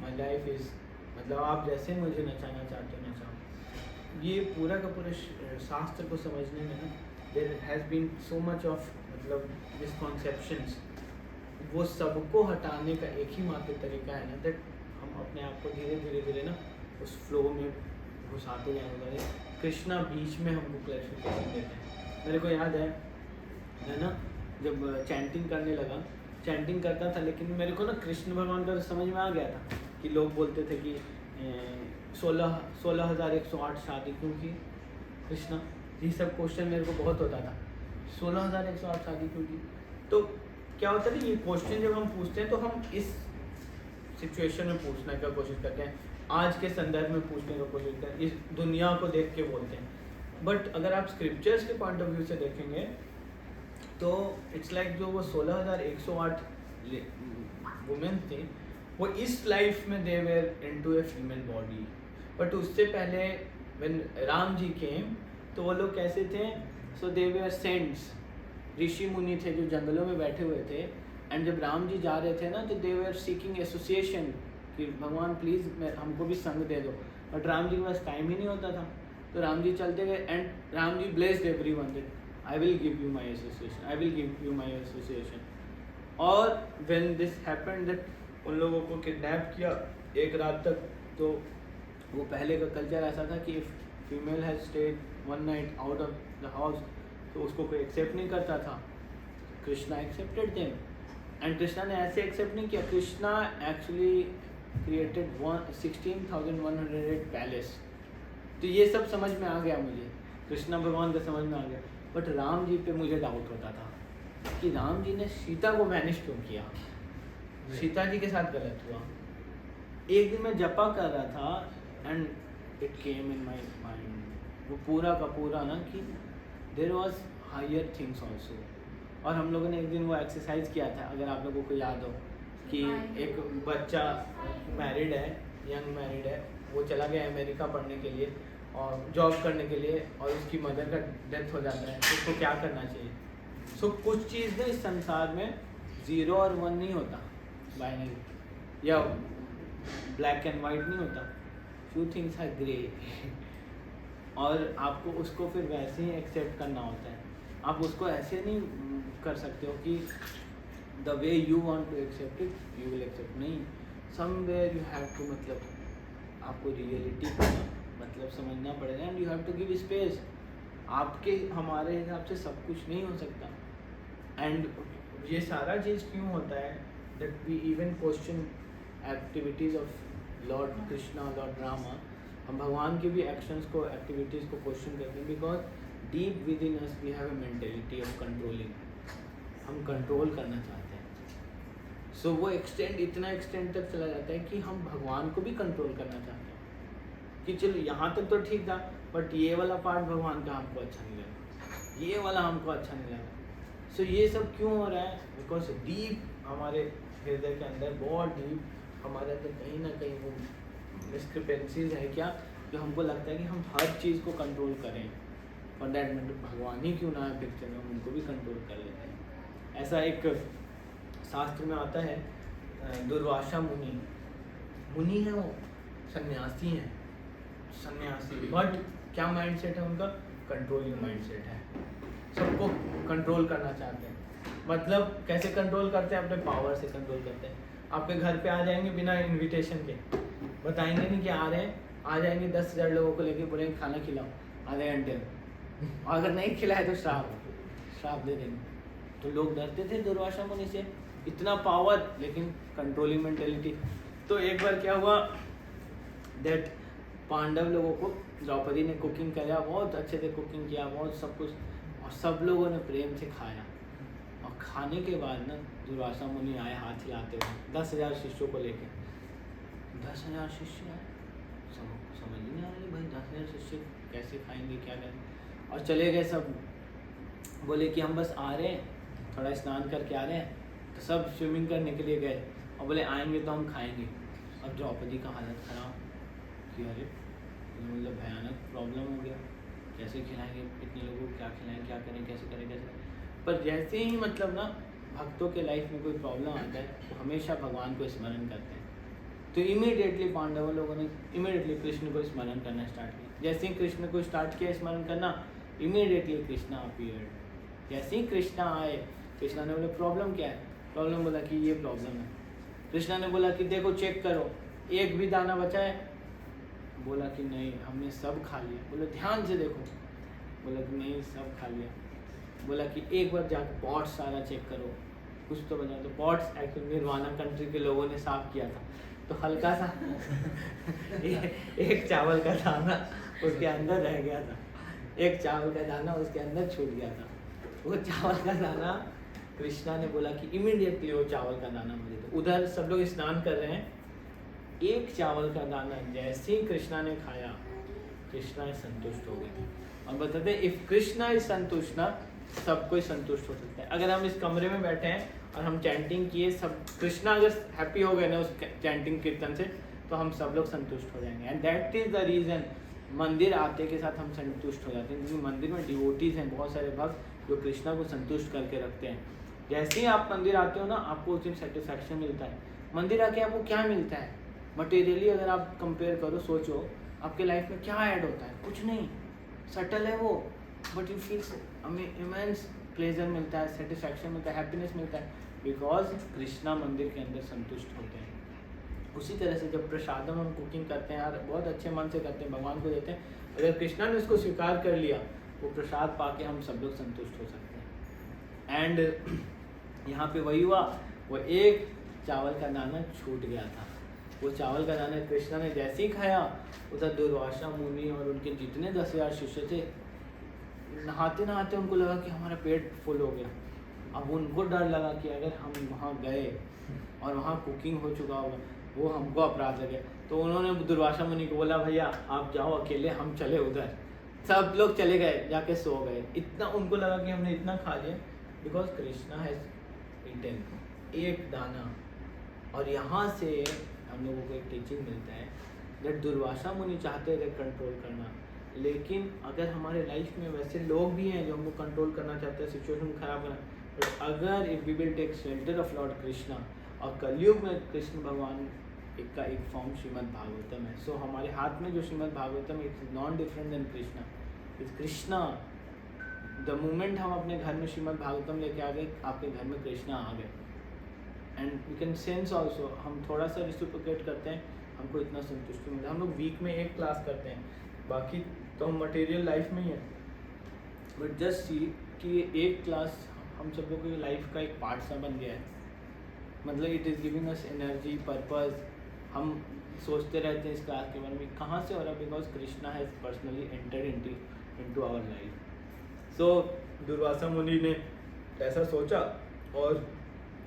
माई लाइफ इज़, मतलब आप जैसे मुझे नचाना चाहते हो नचाओ, ये पूरा का पूरा शास्त्र को समझने में ना there has been so much of मतलब मिसकॉन्सेप्शंस, वो सबको हटाने का एक ही मात्र तरीका है ना, दैट हम अपने आप को धीरे धीरे ना उस फ्लो में घुसाते जाएंगे। कृष्णा बीच में हमको क्लैरिफिकेशन देते हैं। मेरे को याद है ना, जब चैंटिंग करने लगा, चैंटिंग करता था, लेकिन मेरे को ना कृष्ण भगवान का समझ में आ गया था कि लोग बोलते थे कि 16,108 शादी क्यों की कृष्णा, ये सब क्वेश्चन मेरे को बहुत होता था, 16,108 शादी क्यों की। तो क्या होता है ना, ये क्वेश्चन जब हम पूछते हैं तो हम इस सिचुएशन में पूछने का कोशिश करते हैं, आज के संदर्भ में पूछने का कोशिश करते हैं, इस दुनिया को देख के बोलते हैं। बट अगर आप स्क्रिप्चर्स के पॉइंट ऑफ व्यू से देखेंगे तो इट्स लाइक जो वो 16,108 वुमेन थी, वो इस लाइफ में they were into a female body. But उससे पहले व्हेन राम जी केम तो वो लोग कैसे थे, सो दे वेर सेंट्स, ऋषि मुनि थे जो जंगलों में बैठे हुए थे। एंड जब राम जी जा रहे थे ना तो दे वेर सीकिंग एसोसिएशन कि भगवान प्लीज़ हमको भी संग दे दो, बट राम जी के पास टाइम ही नहीं होता था। तो राम जी चलते गए and Ram ji blessed everyone that I will give you my association, I will give you my association. और व्हेन दिस हैपेंड दैट उन लोगों को किडनैप किया एक रात तक, तो वो पहले का कल्चर ऐसा था कि if female has stayed one night out of the house तो उसको कोई एक्सेप्ट नहीं करता था। Krishna accepted them, and Krishna ने ऐसे एक्सेप्ट नहीं किया, कृष्णा एक्चुअली क्रिएटेड 16,108 पैलेस। तो ये सब समझ में आ गया मुझे, कृष्णा भगवान का समझ में आ गया। बट राम जी पे मुझे डाउट होता था कि राम जी ने सीता को मैनेज क्यों किया, सीता जी के साथ गलत हुआ। एक दिन मैं जपा कर रहा था and it came in my mind, वो पूरा का पूरा ना कि there was higher things also. और हम लोगों ने एक दिन वो एक्सरसाइज किया था, अगर आप लोगों को याद हो, कि एक बच्चा मैरिड है, यंग मैरिड है, वो चला गया अमेरिका पढ़ने के लिए और जॉब करने के लिए, और उसकी मदर का डेथ हो जाता है, तो उसको क्या करना चाहिए। सो कुछ चीज़ ना इस संसार में 0 और 1 नहीं होता, बाइनरी या ब्लैक एंड वाइट नहीं होता, फ्यू थिंग्स आर ग्रे। और आपको उसको फिर वैसे ही एक्सेप्ट करना होता है, आप उसको ऐसे नहीं कर सकते हो कि the way you want to accept it you will accept, नहीं, समवेयर यू हैव टू, मतलब आपको रियलिटी का मतलब समझना पड़ेगा and you have to give space. आपके हमारे हिसाब से सब कुछ नहीं हो सकता। एंड ये सारा चीज़ क्यों होता है that we even question activities of Lord Krishna, Lord Rama, हम भगवान के भी एक्शंस को, एक्टिविटीज़ को क्वेश्चन करते हैं, because deep within us we have a mentality of controlling, हम कंट्रोल करना चाहते हैं। सो वो एक्सटेंड, इतना एक्सटेंड तक चला जाता है कि हम भगवान को भी कंट्रोल करना चाहते हैं कि चलो यहाँ तक तो ठीक था, बट ये वाला पार्ट भगवान का हमको अच्छा नहीं लगा, ये वाला हमको अच्छा नहीं लगा। सो ये सब क्यों हो रहा है, बिकॉज डीप हमारे हृदय के अंदर, बहुत डीप हमारे अंदर कहीं ना कहीं वो डिस्क्रिपेंसीज है क्या, जो हमको लगता है कि हम हर चीज़ को कंट्रोल करें, और दैट मैटर भगवान ही क्यों ना है पिक्चर में, हम उनको भी कंट्रोल कर लेते हैं। ऐसा एक शास्त्र में आता है, दुर्वासा मुनि, मुनि है वो, सन्यासी हैं, सन्यासी, बट क्या माइंडसेट है उनका, कंट्रोलिंग माइंडसेट है, सबको कंट्रोल करना चाहते हैं। मतलब कैसे कंट्रोल करते हैं, अपने पावर से कंट्रोल करते हैं। आपके घर पे आ जाएंगे बिना इनविटेशन के, बताएंगे नहीं कि आ रहे हैं, आ जाएंगे 10,000 लोगों को लेके, बोलेंगे खाना खिलाओ आधे घंटे में, अगर नहीं खिलाए तो श्राप दे देंगे। तो लोग डरते थे दुर्वासा मुनि से, इतना पावर लेकिन कंट्रोलिंग मेंटेलिटी। तो एक बार क्या हुआ दैट पांडव लोगों को द्रौपदी ने कुकिंग किया, बहुत अच्छे से कुकिंग किया, बहुत सब कुछ, और सब लोगों ने प्रेम से खाया। और खाने के बाद ना दुर्वासा मुनि आए हाथ हिलाते हुए 10,000 शिष्यों को लेके, 10,000 शिष्य आए, समझ नहीं आ रही भाई 10,000 शिष्य कैसे खाएंगे, क्या करेंगे। और चले गए सब, बोले कि हम बस आ रहे हैं, थोड़ा स्नान करके आ रहे हैं, तो सब स्विमिंग करने के लिए गए, और बोले आएंगे तो हम खाएंगे। अब द्रौपदी का हालत ख़राब कि अरे मतलब भयानक प्रॉब्लम हो गया, कैसे खिलाएंगे इतने लोगों को, क्या खिलाएं, क्या करें, कैसे करें, कैसे करें। पर जैसे ही मतलब ना भक्तों के लाइफ में कोई प्रॉब्लम आता है तो हमेशा भगवान को स्मरण करते हैं, तो इमीडिएटली पांडवों लोगों ने इमीडिएटली कृष्ण को स्मरण करना स्टार्ट किया। जैसे ही कृष्ण को स्टार्ट किया स्मरण करना, इमीडिएटली कृष्णा अपीयर्ड। जैसे ही कृष्णा आए, कृष्णा ने बोला प्रॉब्लम क्या है, प्रॉब्लम बोला कि ये प्रॉब्लम है। कृष्णा ने बोला कि देखो चेक करो, एक भी दाना बचा है, बोला कि नहीं हमने सब खा लिया। बोला ध्यान से देखो। बोला कि नहीं सब खा लिया। बोला कि एक बार जाकर पॉट्स सारा चेक करो, कुछ तो बना। तो पॉट्स एक्चुअली निर्वाणा कंट्री के लोगों ने साफ किया था, तो हल्का सा एक चावल का दाना उसके अंदर रह गया था, एक चावल का दाना उसके अंदर छूट गया था। वो चावल का दाना कृष्णा ने बोला कि इमीडिएटली वो चावल का दाना मुझे दो। उधर सब लोग स्नान कर रहे हैं, एक चावल का दाना जैसे ही कृष्णा ने खाया, कृष्णा संतुष्ट हो गए। और बताते हैं इफ कृष्णा इज संतुष्ट ना, सब कोई संतुष्ट हो सकता है। अगर हम इस कमरे में बैठे हैं और हम चैंटिंग किए, सब कृष्णा अगर हैप्पी हो गए ना उस चैंटिंग कीर्तन से, तो हम सब लोग संतुष्ट हो जाएंगे। And that is the reason मंदिर आते के साथ हम संतुष्ट हो जाते हैं, क्योंकि मंदिर में डिवोटीज हैं बहुत सारे भक्त जो कृष्णा को संतुष्ट करके रखते हैं। जैसे ही आप मंदिर आते हो ना, आपको उस दिन सेटिस्फैक्शन मिलता है। मंदिर आके आपको क्या मिलता है मटेरियली, अगर आप कंपेयर करो, सोचो आपके लाइफ में क्या ऐड होता है? कुछ नहीं, सटल है वो, but you feel immense pleasure मिलता है, सेटिस्फैक्शन मिलता है, हैप्पीनेस मिलता है, बिकॉज कृष्णा मंदिर के अंदर संतुष्ट होते हैं। उसी तरह से जब प्रसादम हम कुकिंग करते हैं यार, बहुत अच्छे मन से करते हैं, भगवान को देते हैं, अगर कृष्णा ने उसको स्वीकार कर लिया, वो प्रसाद पाके हम सब लोग संतुष्ट हो सकते हैं। एंड यहाँ पे वही हुआ, वो एक चावल का दाना छूट गया था। वो चावल का दाना कृष्णा ने जैसे ही खाया, उधर दुर्वासा मुनि और उनके जितने 10,000 शिष्य थे, नहाते नहाते उनको लगा कि हमारा पेट फुल हो गया। अब उनको डर लगा कि अगर हम वहाँ गए और वहाँ कुकिंग हो चुका होगा, वो हमको अपराध लगे। तो उन्होंने दुर्वासा मुनि को बोला भैया आप जाओ अकेले, हम चले उधर। सब लोग चले गए, जाके सो गए। इतना उनको लगा कि हमने इतना खा लिया, बिकॉज कृष्णा हैज ईटन एक दाना। और यहाँ से हम लोगों को एक टीचिंग मिलता है दैट दुर्वासा मुनि चाहते थे कंट्रोल करना, लेकिन अगर हमारे लाइफ में वैसे लोग भी हैं जो हमको कंट्रोल करना चाहते हैं, सिचुएशन को खराब करना, बट अगर if we will take shelter of Lord Krishna, और कलयुग में कृष्ण भगवान का एक फॉर्म श्रीमद् भागवतम है। सो हमारे हाथ में जो Shrimad Bhagavatam it's non different than Krishna, it's Krishna. The moment हम अपने घर में श्रीमद् भागवतम लेके आ गए, आपके घर में कृष्णा आ गए। And you can sense also, हम थोड़ा सा रिसिप्रोकेट करते हैं, हमको इतना संतुष्टि मिलता है। हम लोग वीक में एक क्लास करते हैं, बाकी तो हम मटेरियल लाइफ में ही है, बट जस्ट सी कि एक क्लास हम सब लोगों की लाइफ का एक पार्ट सा बन गया है। मतलब it is giving us energy, purpose. हम सोचते रहते हैं इस क्लास के बारे में, कहाँ से हो रहा है? Because Krishna has personally entered into our life. So Durvasa Muni ने ऐसा सोचा, और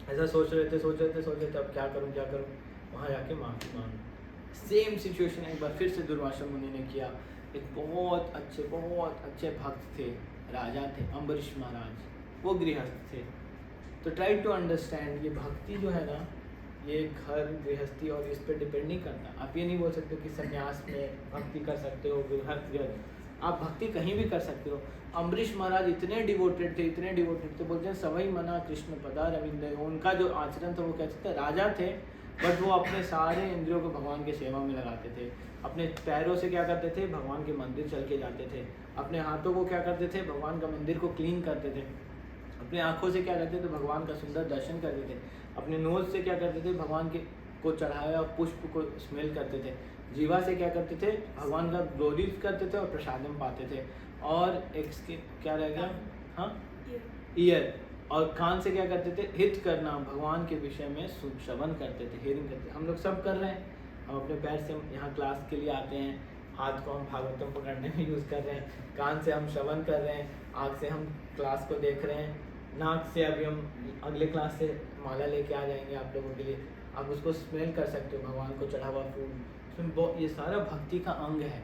ऐसा सोच रहे थे अब क्या करूं, वहाँ जाके माफ़ी मांगो। सेम सिचुएशन एक बार फिर से दुर्वासा मुनि ने किया। एक बहुत अच्छे भक्त थे, राजा थे, अम्बरीश महाराज, वो गृहस्थ थे। तो ट्राई टू अंडरस्टैंड, ये भक्ति जो है ना, ये घर गृहस्थी और इस पर डिपेंड नहीं करता। आप ये नहीं बोल सकते कि संन्यास में भक्ति कर सकते हो, आप भक्ति कहीं भी कर सकते हो। अम्बरीश महाराज इतने डिवोटेड थे, बोलते हैं सवई मना कृष्ण पदा रविंद्र। उनका जो आचरण था वो कहते थे, राजा थे बट वो अपने सारे इंद्रियों को भगवान के सेवा में लगाते थे। अपने पैरों से क्या करते थे? भगवान के मंदिर चल के जाते थे। अपने हाथों को क्या करते थे? भगवान का मंदिर को क्लीन करते थे। अपने आँखों से क्या करते थे? भगवान का सुंदर दर्शन करते थे। अपने नोज से क्या करते थे? भगवान के को चढ़ाया पुष्प को स्मेल करते थे। जीवा से क्या करते थे? भगवान का ग्लोरी करते थे और प्रसादम पाते थे। और एक क्या रह गया? हाँ, ईयर। और कान से क्या करते थे? हित करना, भगवान के विषय में श्रवण करते थे, हियरिंग करते थे। हम लोग सब कर रहे हैं। हम अपने पैर से यहाँ क्लास के लिए आते हैं, हाथ को हम भागवतम पकड़ने में यूज़ कर रहे हैं, कान से हम श्रवण कर रहे हैं, आँख से हम क्लास को देख रहे हैं, नाक से अभी हम अगले क्लास से माला लेके आ जाएंगे आप लोगों के लिए, आप उसको स्मेल कर सकते हो, भगवान को चढ़ा हुआ फूल। उसमें ये सारा भक्ति का अंग है।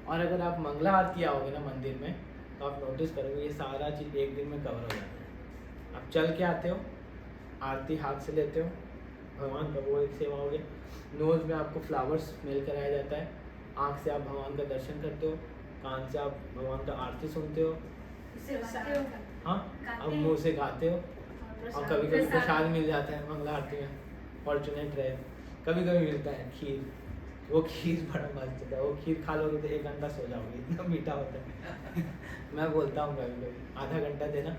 और अगर आप मंगला आरती आओगे ना मंदिर में, तो आप नोटिस करोगे ये सारा चीज़ एक दिन में कवर हो जाता है। आप चल के आते हो, आरती हाथ से लेते हो, भगवान का वो एक सेवा हो गया। नोज में आपको फ्लावर्स स्मेल कराया जाता है, आँख से आप भगवान का दर्शन करते हो, कान से आप भगवान का आरती सुनते हो, हाँ, अब मुँह से गाते हो, और कभी कभी प्रसाद मिल जाता है मंगला आरती में। फॉर्चुनेट रहे, कभी कभी मिलता है खीर। वो खीर बड़ा मस्त होता है, वो खीर खा लोगे तो 1 घंटा सो जाओगे, इतना मीठा होता है। मैं बोलता हूँ कभी कभी आधा घंटा देना।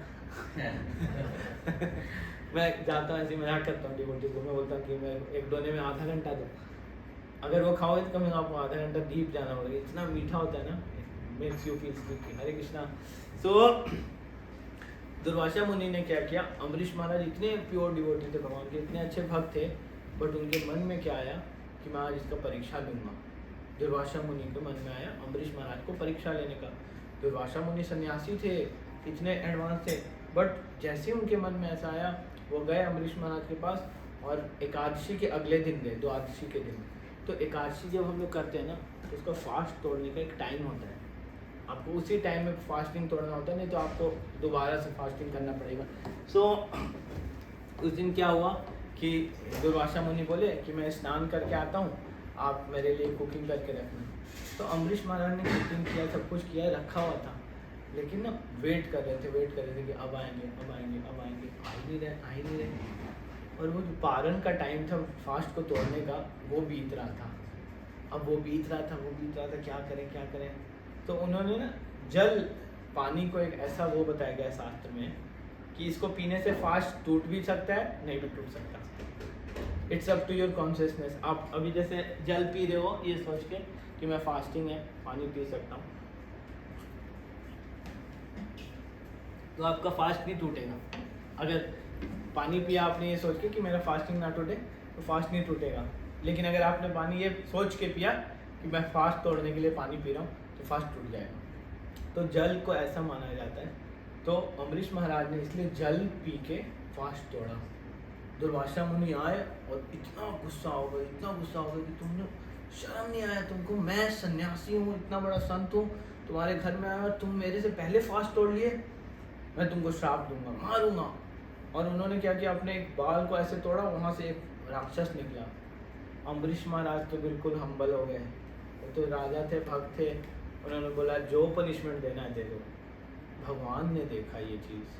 मैं जाता हूँ ऐसे मजाक करता हूँ डिवोटी को, मैं बोलता हूँ कि मैं एक डोने में आधा घंटा दूँ। अगर वो खाओगे तो कम से कम आपको आधा घंटा डीप जाना पड़ेगा, इतना मीठा होता है ना, मेक्स यू फील स्लीपी। हरे कृष्णा। सो दुर्वासा मुनि ने क्या किया, अम्बरीश महाराज इतने प्योर डिवोटी थे भगवान के, इतने अच्छे भक्त थे, बट उनके मन में क्या आया कि मैं आज इसका परीक्षा लूँगा। दुर्वासा मुनि के मन में आया अम्बरीश महाराज को परीक्षा लेने का। दुर्वासा मुनि सन्यासी थे, इतने एडवांस थे, बट जैसे उनके मन में ऐसा आया, वो गए अम्बरीश महाराज के पास और एकादशी के अगले दिन गए, द्वादशी के दिन। तो एकादशी जब हम लोग करते हैं ना, तो उसका फास्ट तोड़ने का एक टाइम होता है, आपको उसी टाइम में फास्टिंग तोड़ना होता है, नहीं तो आपको दोबारा से फास्टिंग करना पड़ेगा। सो उस दिन क्या हुआ कि दुर्वासा मुनि बोले कि मैं स्नान करके आता हूँ, आप मेरे लिए कुकिंग करके रखना। तो अम्बरीश महाराज ने कुकिंग किया, सब कुछ किया, रखा हुआ था, लेकिन ना वेट कर रहे थे कि अब आएंगे, आ ही नहीं रहे। और वो जो पारण का टाइम था फास्ट को तोड़ने का, वो बीत रहा था। अब वो बीत रहा था, क्या करें। तो उन्होंने ना जल, पानी को एक ऐसा वो बताया गया शास्त्र में कि इसको पीने से फास्ट टूट भी सकता है, नहीं भी टूट सकता। It's up to your consciousness. आप अभी जैसे जल पी रहे हो ये सोच के कि मैं फास्टिंग है, पानी पी सकता हूँ, तो आपका फास्ट नहीं टूटेगा। अगर पानी पिया आपने ये सोच के कि मेरा फास्टिंग ना टूटे, तो फास्ट नहीं टूटेगा। लेकिन अगर आपने पानी ये सोच के पिया कि मैं फास्ट तोड़ने के लिए पानी पी रहा हूँ, तो फास्ट टूट जाएगा। तो जल को ऐसा माना जाता है। तो अम्बरीश महाराज ने इसलिए जल पी के फास्ट तोड़ा। दुर्वासा मुनि आए और इतना गुस्सा हो गया कि तुमने शर्म नहीं आया तुमको, मैं सन्यासी हूँ, इतना बड़ा संत हूँ, तुम्हारे घर में आया और तुम मेरे से पहले फास्ट तोड़ लिए, मैं तुमको श्राप दूंगा, मारूंगा। और उन्होंने क्या किया, अपने एक बाल को ऐसे तोड़ा, वहाँ से एक राक्षस निकला। अम्बरीश महाराज तो बिल्कुल हम्बल हो गए, वो तो राजा थे, भक्त थे। उन्होंने बोला जो पनिशमेंट देना है दे दो। भगवान ने देखा ये चीज़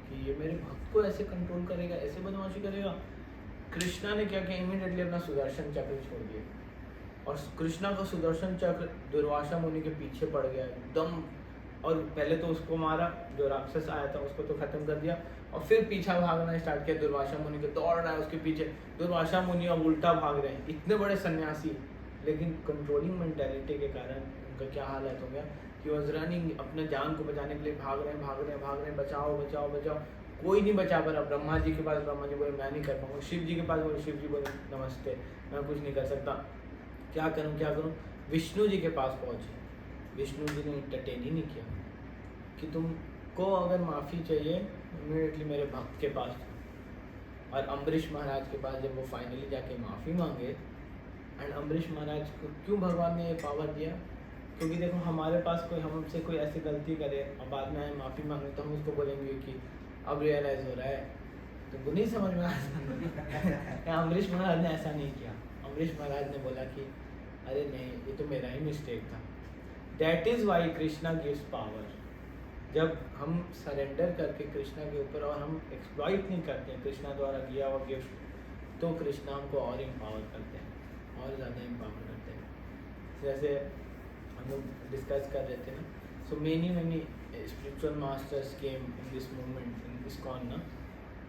कि ये मेरे भक्त को ऐसे कंट्रोल करेगा, ऐसे बदमाशी करेगा। कृष्णा ने क्या किया, इमीडिएटली अपना सुदर्शन चक्र छोड़ दिया, और कृष्णा का सुदर्शन चक्र दुर्वासा मुनि के पीछे पड़ गया एकदम। और पहले तो उसको मारा, जो राक्षस आया था उसको तो खत्म कर दिया, और फिर पीछा भागना स्टार्ट किया दुर्वासा मुनि के, दौड़ रहा है उसके पीछे। दुर्वासा मुनि अब उल्टा भाग रहे हैं, इतने बड़े सन्यासी, लेकिन कंट्रोलिंग मेंटालिटी के कारण उनका क्या हालत हो गया कि वॉज रनिंग, अपने जान को बचाने के लिए भाग रहे हैं, बचाओ। कोई नहीं बचा पा रहा। ब्रह्मा जी के पास ब्रह्मा जी बोले मैं नहीं कर पाऊंगा, शिव जी के पास बोले, शिव जी बोले नमस्ते, मैं कुछ नहीं कर सकता, क्या करूं। विष्णु जी के पास पहुंचे, विष्णु जी ने इंटरटेन ही नहीं किया कि तुमको अगर माफ़ी चाहिए इमीडिएटली मेरे भक्त के पास। और अम्बरीश महाराज के पास जब वो फाइनली जाके माफ़ी मांगे, एंड अम्बरीश महाराज को क्यों भगवान ने ये पावर दिया, क्योंकि देखो हमारे पास कोई, हमसे कोई ऐसी गलती करे और बाद में आए माफ़ी मांगे, तो हम उसको बोलेंगे कि अब रियलाइज़ हो रहा है, तो वो नहीं समझ में आता। अम्बरीश महाराज ने ऐसा नहीं किया। अम्बरीश महाराज ने बोला कि अरे नहीं, ये तो मेरा ही मिस्टेक था। That is why Krishna gives power. जब हम सरेंडर करके कृष्णा के ऊपर, और हम एक्सप्लॉइट नहीं करते हैं कृष्णा द्वारा दिया हुआ गिफ्ट, तो कृष्णा हमको और एम्पावर करते हैं, और ज़्यादा एम्पावर करते हैं। जैसे हम लोग डिस्कस कर रहे थे ना, so many spiritual masters came in this movement, in ISKCON ना,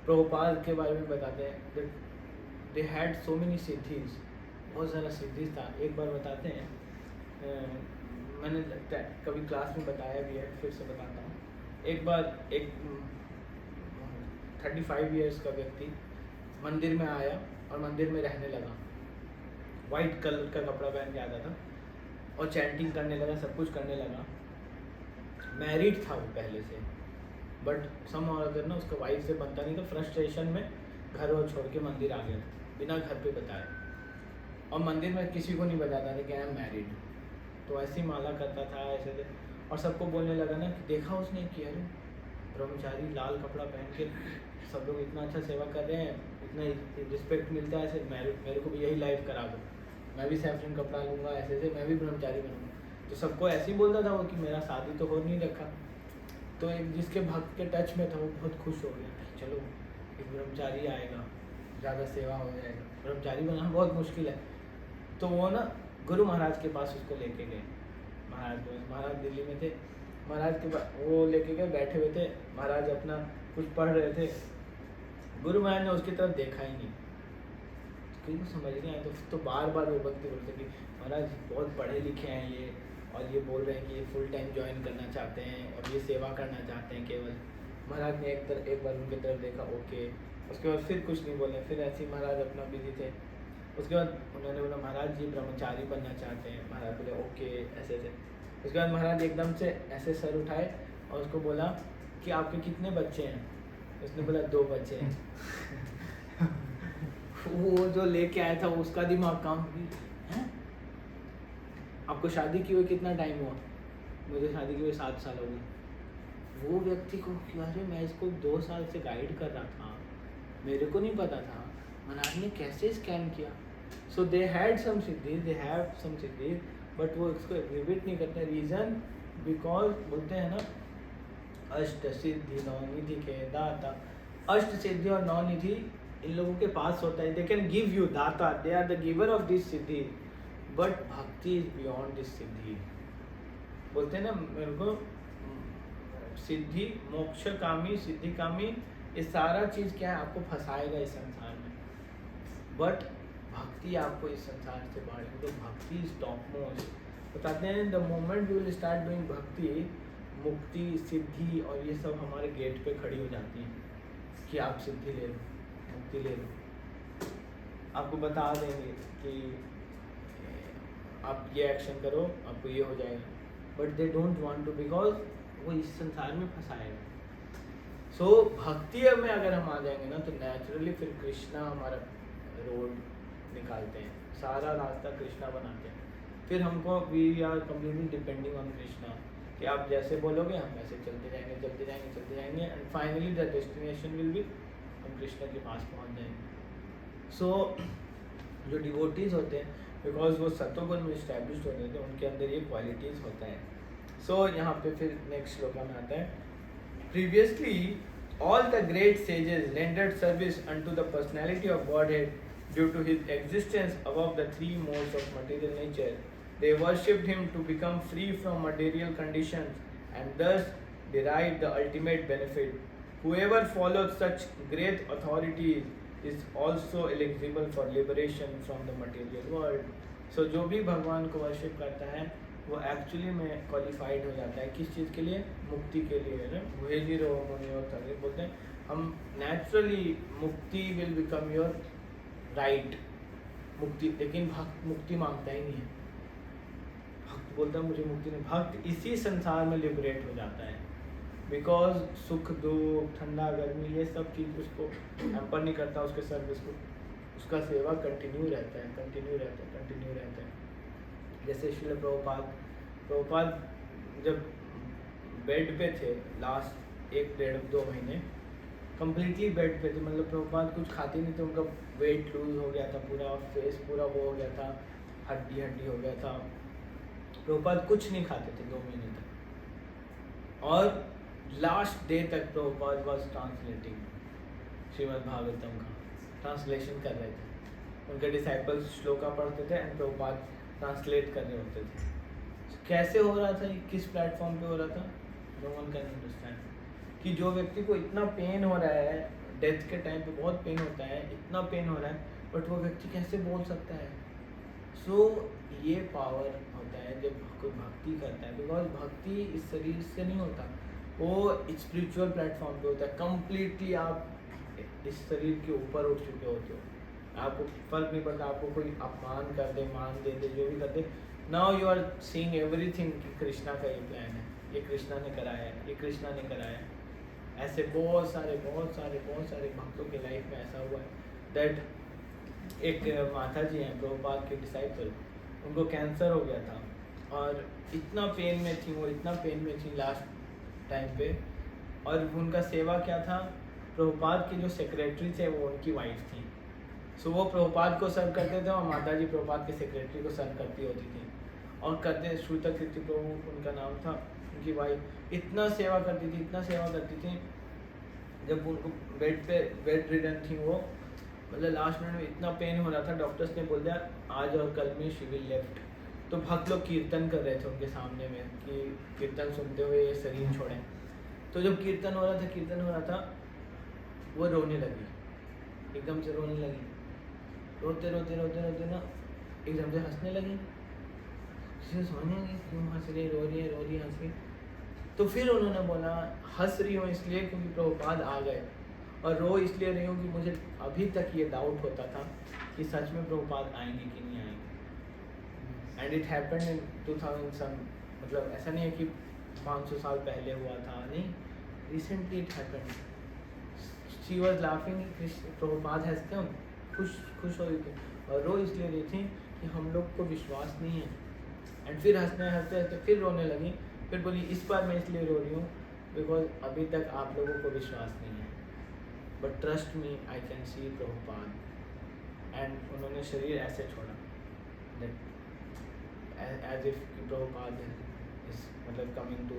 प्रभुपाद के बारे में बताते हैं that they had so many siddhis, बहुत सारा सिद्धीज था। एक बार बताते हैं, मैंने कभी क्लास में बताया भी है, फिर से बताता हूँ। एक बार एक 35 इयर्स का व्यक्ति मंदिर में आया और मंदिर में रहने लगा, वाइट कलर का कपड़ा पहन के आता था और चैंटिंग करने लगा, सब कुछ करने लगा। मैरिड था वो पहले से, बट सम और अदर ना उसका वाइफ से बनता नहीं था, फ्रस्ट्रेशन में घर और छोड़ के मंदिर आ गया बिना घर पे बताए, और मंदिर में किसी को नहीं बताता था कि आई एम मैरिड। तो ऐसी माला करता था ऐसे, और सबको बोलने लगा ना कि देखा उसने कि अरे ब्रह्मचारी लाल कपड़ा पहन के सब लोग इतना अच्छा सेवा कर रहे हैं, इतना रिस्पेक्ट मिलता है, ऐसे मेरे को भी यही लाइफ करा दो, मैं भी सैफरन कपड़ा लूँगा, ऐसे मैं भी ब्रह्मचारी बनूँगा। तो सबको ऐसे ही बोलता था वो कि मेरा शादी तो हो नहीं रखा। तो एक जिसके भक्त के टच में था वो बहुत खुश हो गया, चलो एक ब्रह्मचारी आएगा, ज़्यादा सेवा हो जाएगा, ब्रह्मचारी बनाना बहुत मुश्किल है। तो वो ना गुरु महाराज के पास उसको लेके गए। महाराज दिल्ली में थे, महाराज के पास वो लेके गए, बैठे हुए थे, महाराज अपना कुछ पढ़ रहे थे। गुरु महाराज ने उसकी तरफ देखा ही नहीं, किसी को समझ नहीं आया तो बार बार वो भक्ति बोलते कि महाराज बहुत पढ़े लिखे हैं ये, और ये बोल रहे हैं कि ये फुल टाइम ज्वाइन करना चाहते हैं और ये सेवा करना चाहते हैं केवल। महाराज ने एक बार उनकी तरफ देखा, ओके। उसके बाद फिर कुछ नहीं बोले, फिर ऐसे ही महाराज अपना बिजी थे। उसके बाद उन्होंने बोला महाराज जी ब्रह्मचारी बनना चाहते हैं। महाराज बोले ओके, ऐसे ऐसे। उसके बाद महाराज एकदम से ऐसे सर उठाए और उसको बोला कि आपके कितने बच्चे हैं? उसने बोला 2 बच्चे हैं। वो जो लेके आया था उसका दिमाग काम है। आपको शादी की हुई कितना टाइम हुआ? मुझे शादी की हुई 7 साल हो गई। वो व्यक्ति को कि अरे मैं इसको 2 साल से गाइड कर रहा था, मेरे को नहीं पता था, महाराज ने कैसे स्कैन किया। So they had some siddhi, they have some siddhi, but वो इसको एग्जिबिट नहीं करते। रीज़न बिकॉज बोलते हैं ना अष्ट सिद्धि नवनिधि के दाता। अष्ट सिद्धि और नवनिधि इन लोगों के पास होता है, दे कैन गिव यू दाता, they are the giver of this siddhi, but bhakti is beyond this siddhi. बोलते हैं ना मेरे को सिद्धि मोक्ष कामी सिद्धि कामी, ये सारा चीज़ क्या है आपको फंसाएगा इस संसार में, बट भक्ति आपको इस संसार से बाहर। तो भक्ति इज टॉप मोस्ट। बताते हैं the moment we will start doing bhakti, mukti सिद्धि और ये सब हमारे गेट पे खड़ी हो जाती हैं कि आप सिद्धि ले लो, मुक्ति ले लो। आपको बता देंगे कि आप ये एक्शन करो आपको ये हो जाएगा, but they don't want to, because वो इस संसार में फंसाएगा। सो भक्ति में अगर हम आ जाएंगे ना तो नेचुरली फिर कृष्णा हमारा रोड निकालते हैं, सारा रास्ता कृष्णा बनाते हैं। फिर हमको we are completely depending on Krishna कि आप जैसे बोलोगे हम वैसे चलते जाएंगे चलते जाएंगे चलते जाएंगे, and finally the destination will be, हम कृष्णा के पास पहुंच जाएंगे। सो जो डिवोटीज होते हैं बिकॉज वो सत्वगुण में इस्टेब्लिश्ड होते हैं तो उनके अंदर ये क्वालिटीज़ होता है। सो यहाँ पे फिर नेक्स्ट श्लोक में आता है, previously all the great sages rendered service unto the personality of Godhead due to his existence above the 3 modes of material nature. They worshipped him to become free from material conditions and thus derive the ultimate benefit. Whoever follows such great authorities is also eligible for liberation from the material world. So जो भी भगवान को worship करता है वो actually में qualified हो जाता है किस चीज़ के लिए? मुक्ति के लिए ना। भेजी रहो मुनि और थके बोलते हैं हम नेचुरली मुक्ति विल बिकम योर राइट मुक्ति, लेकिन भक्त मुक्ति मांगता ही नहीं है। भक्त बोलता है मुझे मुक्ति नहीं, भक्त इसी संसार में लिबरेट हो जाता है बिकॉज सुख दुख ठंडा गर्मी ये सब चीज़ उसको हैम्पर नहीं करता, उसके सर्विस को, उसका सेवा कंटिन्यू रहता है कंटिन्यू रहता है कंटिन्यू रहता है। जैसे श्रील प्रभुपाद जब बेड पे थे लास्ट 1-1.5-2 महीने कम्प्लीटली बेड पे थे, मतलब प्रभुपाद कुछ खाते नहीं थे, उनका वेट लूज हो गया था, पूरा फेस पूरा वो हो गया था, हड्डी हो गया था। प्रभुपाद कुछ नहीं खाते थे 2 महीने तक, और लास्ट डे तक प्रभुपाद वाज ट्रांसलेटिंग श्रीमद् भागवतम का ट्रांसलेशन कर रहे थे। उनके डिसाइपल्स श्लोका पढ़ते थे एंड प्रभुपाद ट्रांसलेट कर रहे होते थे। कैसे हो रहा था, किस प्लेटफॉर्म पे हो रहा था? No one can understand. कि जो व्यक्ति को इतना पेन हो रहा है, डेथ के टाइम पे बहुत पेन होता है, इतना पेन हो रहा है, बट वो व्यक्ति कैसे बोल सकता है? सो ये पावर होता है जब कोई भक्ति करता है, बिकॉज भक्ति इस शरीर से नहीं होता, वो स्पिरिचुअल प्लेटफॉर्म पे होता है। कम्प्लीटली आप इस शरीर के ऊपर उठ चुके होते हो, आपको फर्क नहीं पड़ता, आपको कोई अपमान कर दे मान दे जो भी कर दे, now you are seeing everything कि कृष्णा का ये प्लान है, ये कृष्णा ने कराया है, ये कृष्णा ने कराया है। ऐसे बहुत सारे भक्तों के लाइफ में ऐसा हुआ है दैट एक माता जी हैं प्रभुपाद के डिसाइपल, उनको कैंसर हो गया था और इतना पेन में थी, वो इतना पेन में थी लास्ट टाइम पे, और उनका सेवा क्या था, प्रभुपाद के जो सेक्रेटरी थे वो उनकी वाइफ थी। सो वो प्रभुपाद को सर्व करते थे और माता जी प्रभुपाद के सेक्रेटरी को सर्व करती होती थी, और करते श्रुता कीर्ति प्रभु उनका नाम था, उनकी वाइफ इतना सेवा करती थी। जब उनको बेड रिडन थी वो, मतलब लास्ट मिनट में इतना पेन हो रहा था, डॉक्टर्स ने बोल दिया आज और कल में शी विल लेफ्ट। तो भक्त लोग कीर्तन कर रहे थे उनके सामने में कि कीर्तन सुनते हुए ये शरीर छोड़ें। तो जब कीर्तन हो रहा था वो रोने लगी, एकदम से रोने लगी। रोते रोते रोते रोते ना एकदम से हंसने लगी। किसी को समझ नहीं आई क्यों हंस रही, रो रही है, रो रही है, हंस रही। तो फिर उन्होंने बोला हंस रही हूँ इसलिए क्योंकि प्रभुपाद आ गए, और रो इसलिए रही हूँ कि मुझे अभी तक ये डाउट होता था कि सच में प्रभुपाद आएंगे कि नहीं आएंगे। एंड इट हैपेंड इन 2000 सम, मतलब ऐसा नहीं है कि 500 साल पहले हुआ था, नहीं, recently it happened. She was laughing, Prabhupada has come, खुश हो रही थी, और रो इसलिए रही थी कि हम लोग को विश्वास नहीं है। एंड फिर हंसते हंसते हंसते फिर रोने लगी, फिर बोली इस बार मैं इसलिए रो रही हूँ बिकॉज अभी तक आप लोगों को विश्वास नहीं है, but trust me I can see Prabhupada. And उन्होंने शरीर ऐसे छोड़ा, एज इफ प्रभुपाद इज मतलब कमिंग टू।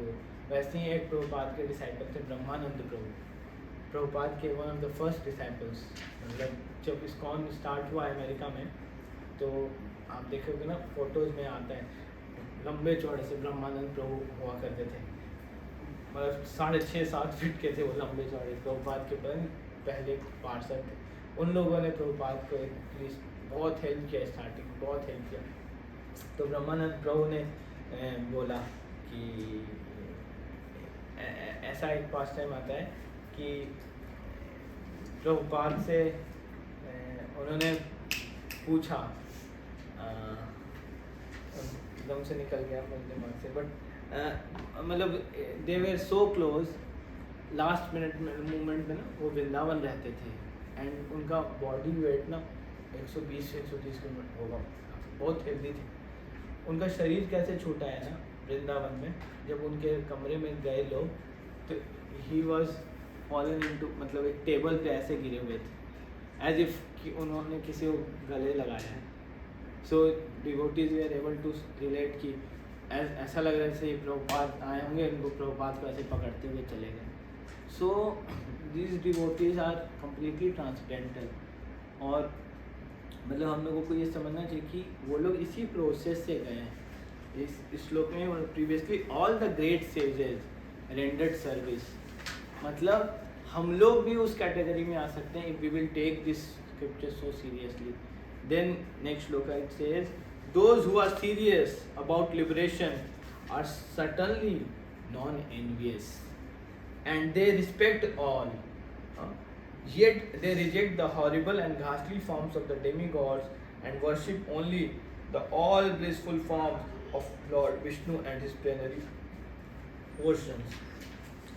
वैसे ही एक प्रभुपाद के डिसाइपल थे ब्रह्मानंद प्रभु, प्रभुपाद के one of the first disciples. मतलब जब इस्कॉन स्टार्ट हुआ अमेरिका में, तो आप देखोगे ना फोटोज़ में आता है लंबे चौड़े से ब्रह्मानंद प्रभु हुआ करते थे, मतलब 6.5-7 फीट के थे वो लंबे चौड़े। प्रभुपाद के पहले पार्षद थे, उन लोगों ने प्रभुपाद को एटलीस्ट बहुत हेल्प किया, स्टार्टिंग बहुत हेल्प किया। तो ब्रह्मानंद प्रभु ने बोला कि ऐसा एक पास टाइम आता है कि प्रभुपाद से उन्होंने पूछा, एकदम से निकल गया मेरे दिमाग से, बट मतलब दे वर सो क्लोज, लास्ट मिनट में मूवमेंट में ना वो वृंदावन रहते थे, एंड उनका बॉडी वेट ना 120 से 130 किलो होगा, बहुत हेल्दी थे। उनका शरीर कैसे छूटा है ना वृंदावन में, जब उनके कमरे में गए लोग तो ही वॉज फॉलन इनटू, मतलब एक टेबल पे ऐसे गिरे हुए थे एज इफ कि उन्होंने किसी को गले लगाया है। So devotees they are able to relate कि ऐसा लग रहा है जैसे प्रभुपाद आए होंगे, उनको प्रभुपाद को ऐसे पकड़ते हुए चले गए। So these devotees are completely transcendental, और मतलब हम लोगों को ये समझना चाहिए कि वो लोग इसी प्रोसेस से गए हैं। इस श्लोक में previously all the great sages rendered service, मतलब हम लोग भी उस कैटेगरी में आ सकते हैं if we will take this scripture so seriously. Then next shloka it says those who are serious about liberation are certainly non envious and they respect all, yet they reject the horrible and ghastly forms of the demigods and worship only the all blissful forms of Lord Vishnu and his plenary portions।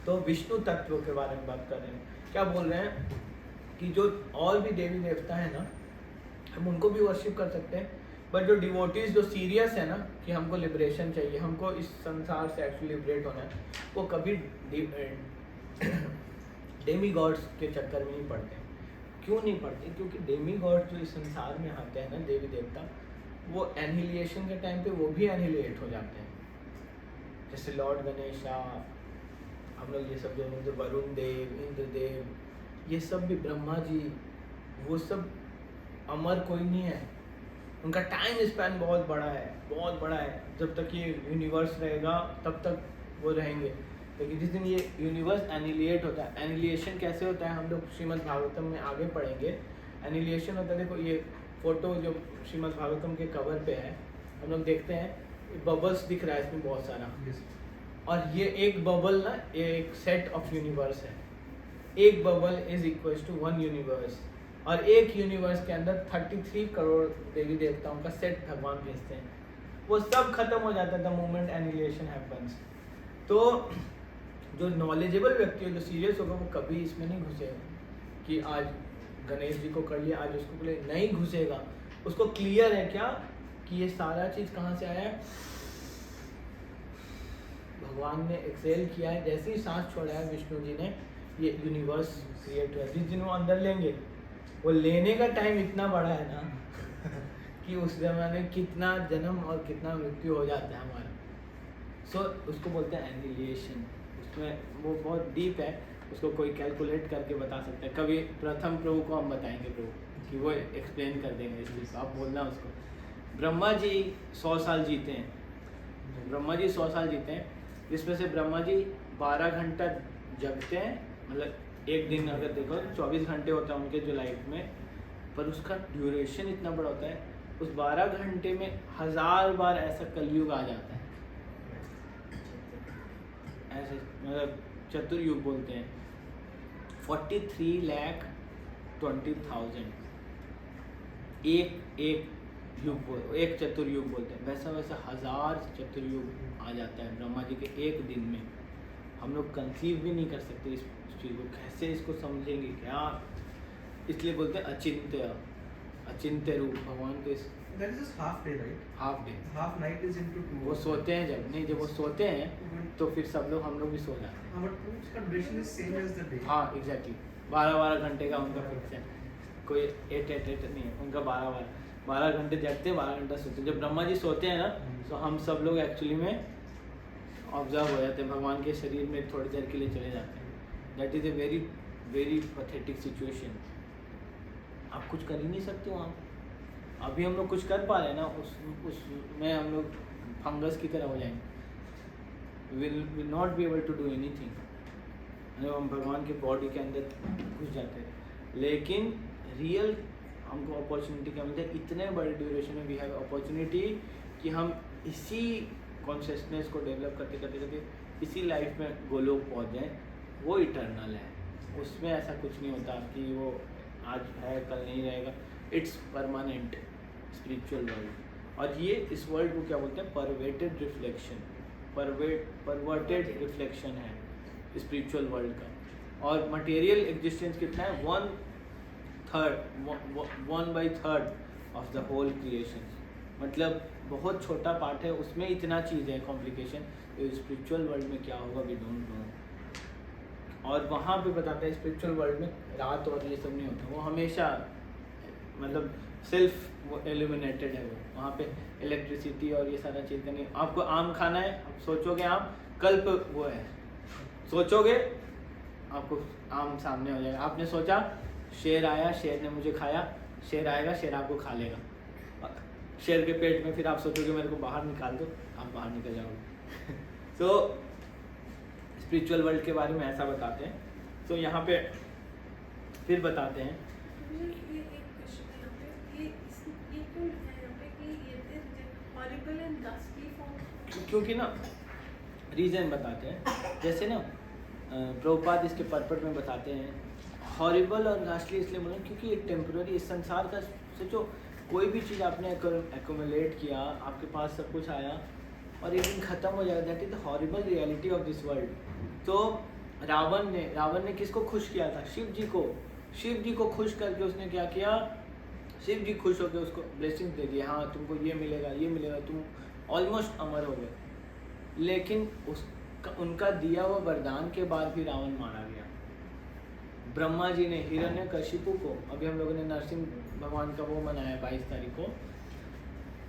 तो विष्णु तत्व के बारे में बात कर रहे हैं। क्या बोल रहे हैं कि जो और भी देवी देवता है ना, हम उनको भी वर्शिप कर सकते हैं, बट जो डिवोटीज जो सीरियस है ना कि हमको लिबरेशन चाहिए, हमको इस संसार से एक्चुअली लिबरेट होना है, वो कभी डेमी गॉड्स के चक्कर में नहीं पड़ते। क्यों नहीं पड़ते? क्योंकि डेमी गॉड्स जो इस संसार में आते हैं ना, देवी देवता, वो एनिहिलिएशन के टाइम पे वो भी एनिहिलेट हो जाते हैं। जैसे लॉर्ड गणेशा, हम लोग ये सब जो वरुण देव, इंद्र देव, ये सब भी, ब्रह्मा जी, वो सब अमर कोई नहीं है, उनका टाइम स्पैन बहुत बड़ा है, बहुत बड़ा है। जब तक ये यूनिवर्स रहेगा तब तक वो रहेंगे, लेकिन जिस दिन ये यूनिवर्स एनिलिएट होता है, एनिलिएशन कैसे होता है हम लोग श्रीमद् भागवतम में आगे पढ़ेंगे। एनिलिएशन होता है, देखो ये फोटो जो श्रीमद् भागवतम के कवर पे है, हम लोग देखते हैं बबल्स दिख रहा है इसमें बहुत सारा, और ये एक बबल ना एक सेट ऑफ यूनिवर्स है। एक bubble is equal to 1 universe, और एक यूनिवर्स के अंदर 33 करोड़ देवी देवताओं का सेट भगवान भेजते हैं। वो सब खत्म हो जाता था मोमेंट एनिलिएशन हैपन्स। तो जो नॉलेजेबल व्यक्ति हो, जो सीरियस होगा, वो कभी इसमें नहीं घुसेगा कि आज गणेश जी को कर लिया, आज उसको कर लिया, नहीं घुसेगा। उसको क्लियर है क्या कि ये सारा चीज़ कहाँ से आया है, भगवान ने एक्सेल किया है। जैसे ही सांस छोड़ा है विष्णु जी ने, ये यूनिवर्स क्रिएट हुआ। जिस दिन वो अंदर लेंगे, वो लेने का टाइम इतना बड़ा है ना कि उस जमाने कितना जन्म और कितना मृत्यु हो जाता है हमारा। सो उसको बोलते हैं एनिलिएशन। उसमें वो बहुत डीप है, उसको कोई कैलकुलेट करके बता सकता है। कभी प्रथम प्रभु को हम बताएंगे प्रभु कि वो एक्सप्लेन कर देंगे इस चीज़ को, आप बोलना उसको। ब्रह्मा जी 100 साल जीते हैं, ब्रह्मा जी 100 साल जीते हैं, जिसमें से ब्रह्मा जी 12 घंटा जगते हैं। मतलब एक दिन अगर देखो 24 घंटे होता है उनके जो लाइफ में, पर उसका ड्यूरेशन इतना बड़ा होता है, उस 12 घंटे में 1000 बार ऐसा कलयुग आ जाता है, ऐसे मतलब चतुर्युग बोलते हैं, 43,20,000 एक युग, एक चतुर्युग बोलते हैं। वैसा 1000 चतुर्युग आ जाता है ब्रह्मा जी के एक दिन में। हम लोग कंसीव भी नहीं कर सकते इस चीज़ को, कैसे इसको समझेंगे क्या, इसलिए बोलते हैं अचिंत्य रूप भगवान के। That is just half day, right? Half day, Half night is into two. वो सोते हैं जब वो सोते हैं तो फिर सब लोग हम लोग भी सो जाते हैं। But उसका duration is same as the day. हाँ एग्जैक्टली, 12 घंटे का उनका फिक्स है, कोई 8 नहीं है उनका, 12 घंटे जगते हैं, 12 घंटा सोते हैं। जब ब्रह्मा जी सोते हैं ना तो हम सब लोग एक्चुअली में ऑब्जर्व हो जाते हैं, भगवान के शरीर में थोड़ी देर के लिए चले जाते हैं। That is a very very pathetic situation. आप कुछ कर ही नहीं सकते हो। आप अभी हम लोग कुछ कर पा रहे हैं ना, उसमें हम लोग फंगस की तरह हो जाएंगे, will not be able to do anything. हम भगवान के बॉडी के अंदर घुस जाते हैं। लेकिन रियल हमको अपॉर्चुनिटी क्या मिलती है, इतने बड़े ड्यूरेशन में वी हैव अपॉर्चुनिटी कि हम इसी कॉन्शियसनेस को डेवलप करते करते इसी लाइफ में गोलोक पहुंच जाएं। वो इटर्नल है, उसमें ऐसा कुछ नहीं होता कि वो आज है कल नहीं रहेगा। It's permanent spiritual world. और ये इस वर्ल्ड को क्या बोलते हैं, परवर्टेड रिफ्लेक्शन, परवर्टेड रिफ्लेक्शन है स्पिरिचुअल वर्ल्ड का। और मटेरियल एग्जिस्टेंस कितना है, 1/3 ऑफ द होल क्रिएशन, मतलब बहुत छोटा पार्ट है, उसमें इतना चीज़ है कॉम्प्लिकेशन। स्पिरिचुअल वर्ल्ड में क्या होगा वी डोंट नो। और वहाँ पे बताते हैं स्पिरिचुअल वर्ल्ड में रात और ये सब नहीं होता, वो हमेशा मतलब सेल्फ वो एल्यूमिनेटेड है। वो वहाँ पे इलेक्ट्रिसिटी और ये सारा चीज़ नहीं। आपको आम खाना है, आप सोचोगे आम, कल्प वो है, सोचोगे आपको आम सामने हो जाएगा। आपने सोचा शेर आया, शेर ने मुझे खाया, शेर आएगा, शेर आपको खा लेगा, शेर के पेट में। फिर आप सोचोगे मेरे को बाहर निकाल दो, आप बाहर निकल जाओगे। तो स्पिरिचुअल वर्ल्ड के बारे में ऐसा बताते हैं। तो यहाँ पे फिर बताते हैं क्योंकि ना रीज़न बताते हैं। जैसे ना प्रभुपाद इसके पर्पट में बताते हैं हॉरिबल और घासली इसलिए बोले क्योंकि एक टेम्पररी, इस संसार का सोचो कोई भी चीज़ आपने एक्यूमुलेट किया, आपके पास सब कुछ आया और एक दिन ख़त्म हो जाएगा। That is the horrible reality of this world. तो रावण ने किसको खुश किया था, शिव जी को खुश करके उसने क्या किया, शिव जी खुश होकर उसको ब्लेसिंग दे दिया, हाँ तुमको ये मिलेगा, तुम ऑलमोस्ट अमर हो गए। लेकिन उनका दिया हुआ वरदान के बाद भी रावण मारा गया। ब्रह्मा जी ने हिरण्यकशिपु को, अभी हम लोगों ने नरसिंह भगवान का वो मनाया 22 तारीख को,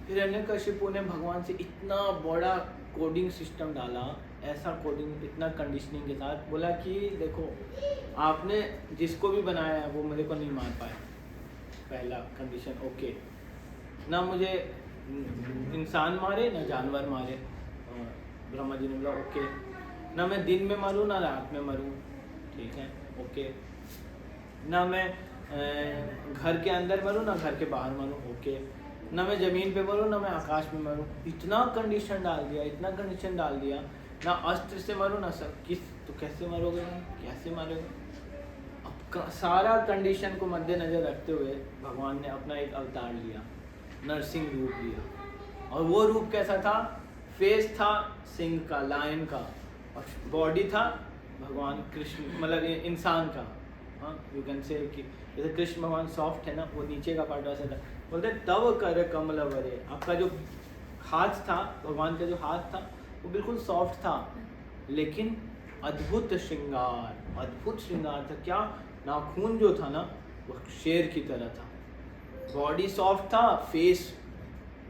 हिरण्यकशिपु ने भगवान से इतना बड़ा कोडिंग सिस्टम डाला, ऐसा कोडिंग इतना कंडीशनिंग के साथ बोला कि देखो आपने जिसको भी बनाया है वो मेरे को नहीं मार पाया। पहला कंडीशन ओके, ना मुझे इंसान मारे ना जानवर मारे। ब्रह्मा जी ने बोला ओके, ना मैं दिन में मारूँ ना रात में मरूँ, ठीक है ओके, ना मैं घर के अंदर मरूँ ना घर के बाहर मरूँ, ओके, ना मैं ज़मीन पे मरूँ ना मैं आकाश में मरूँ। इतना कंडीशन डाल दिया, ना अस्त्र से मरूँ ना सब किस, तो कैसे मरोगे, कैसे मारोगे। अब सारा कंडीशन को मद्देनज़र रखते हुए भगवान ने अपना एक अवतार लिया, नरसिंह रूप लिया। और वो रूप कैसा था, फेस था सिंह का, लायन का, और बॉडी था भगवान कृष्ण मतलब इंसान का। हाँ यू कैन से कि जैसे कृष्ण भगवान सॉफ्ट है ना, वो नीचे का पार्ट वैसा था। बोलते तव कर कमल वरे, आपका जो हाथ था, भगवान का जो हाथ था वो बिल्कुल सॉफ्ट था, लेकिन अद्भुत श्रृंगार था। क्या, नाखून जो था ना वो शेर की तरह था, बॉडी सॉफ्ट था, फेस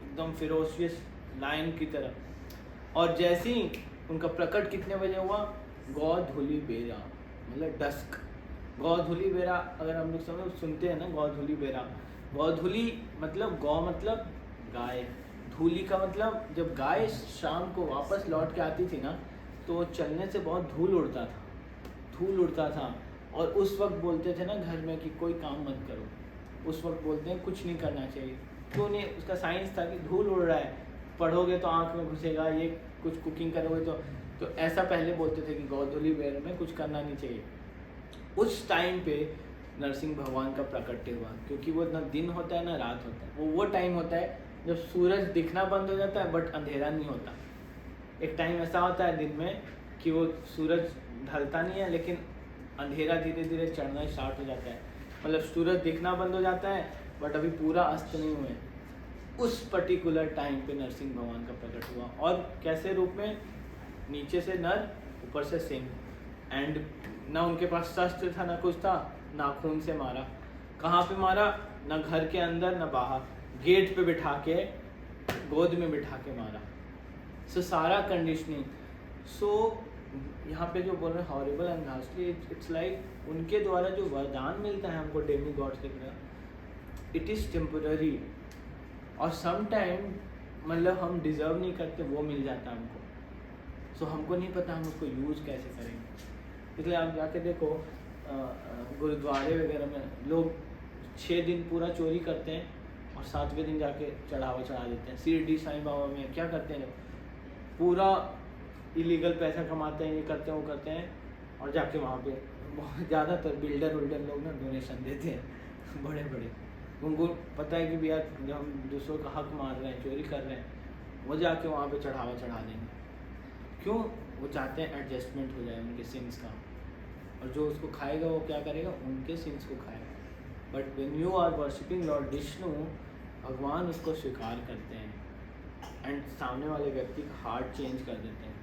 एकदम फिरोशियस लायन की तरह। और जैसे ही उनका प्रकट कितने बजे हुआ, गौधुली बेरा मतलब डस्क। गौधुली बेरा अगर हम लोग सुनते हैं ना, गौधुली बेरा, गौधुली मतलब गौ मतलब गाय, धूली का मतलब जब गाय शाम को वापस लौट के आती थी ना तो चलने से बहुत धूल उड़ता था। और उस वक्त बोलते थे ना घर में कि कोई काम मत करो, उस वक्त बोलते हैं कुछ नहीं करना चाहिए। क्यों नहीं? उसका साइंस था कि धूल उड़ रहा है, पढ़ोगे तो आँख में घुसेगा, ये कुछ कुकिंग करोगे तो ऐसा पहले बोलते थे कि गोधूली बेर में कुछ करना नहीं चाहिए। उस टाइम पे नरसिंह भगवान का प्रकट्य हुआ, क्योंकि वो ना दिन होता है ना रात होता है, वो टाइम होता है जब सूरज दिखना बंद हो जाता है बट अंधेरा नहीं होता। एक टाइम ऐसा होता है दिन में कि वो सूरज ढलता नहीं है लेकिन अंधेरा धीरे धीरे चढ़ना स्टार्ट हो जाता है, मतलब सूरज दिखना बंद हो जाता है बट अभी पूरा अस्त नहीं हुए। उस पर्टिकुलर टाइम पे नरसिंह भगवान का प्रकट हुआ, और कैसे रूप में? नीचे से नर, ऊपर से सिंह। एंड ना उनके पास शस्त्र था ना कुछ था, नाखून से मारा। कहाँ पे मारा? ना घर के अंदर ना बाहर, गेट पे बिठा के, गोद में बिठा के मारा। सो सारा कंडीशनिंग। सो यहाँ पे जो बोल रहे हैं हॉरिबल एंड घासली, इट्स लाइक उनके द्वारा जो वरदान मिलता है हमको डेमी गॉड्स की तरह, इट इज़ टेम्पररी, और सम टाइम मतलब हम डिज़र्व नहीं करते वो मिल जाता है हमको। सो हमको नहीं पता हम उसको यूज़ कैसे करेंगे। इसलिए आप जाके देखो गुरुद्वारे वगैरह में लोग 6 दिन पूरा चोरी करते हैं और 7वें दिन जाके चढ़ावा चढ़ा देते हैं। शिरडी साईं बाबा में क्या करते हैं लोग? पूरा इलीगल पैसा कमाते हैं, ये करते हैं वो करते हैं, और जाके वहाँ पे बहुत ज़्यादातर बिल्डर लोग ना डोनेशन देते हैं बड़े बड़े। उनको पता है कि भैया जब हम दूसरों का हक मार रहे हैं, चोरी कर रहे हैं, वो जाके वहाँ पे चढ़ावा चढ़ा देंगे। क्यों? वो चाहते हैं एडजस्टमेंट हो जाए उनके सिंस का, और जो उसको खाएगा वो क्या करेगा? उनके सिंस को खाएगा। But when you are worshipping Lord Vishnu, भगवान उसको स्वीकार करते हैं एंड सामने वाले व्यक्ति का हार्ट चेंज कर देते हैं।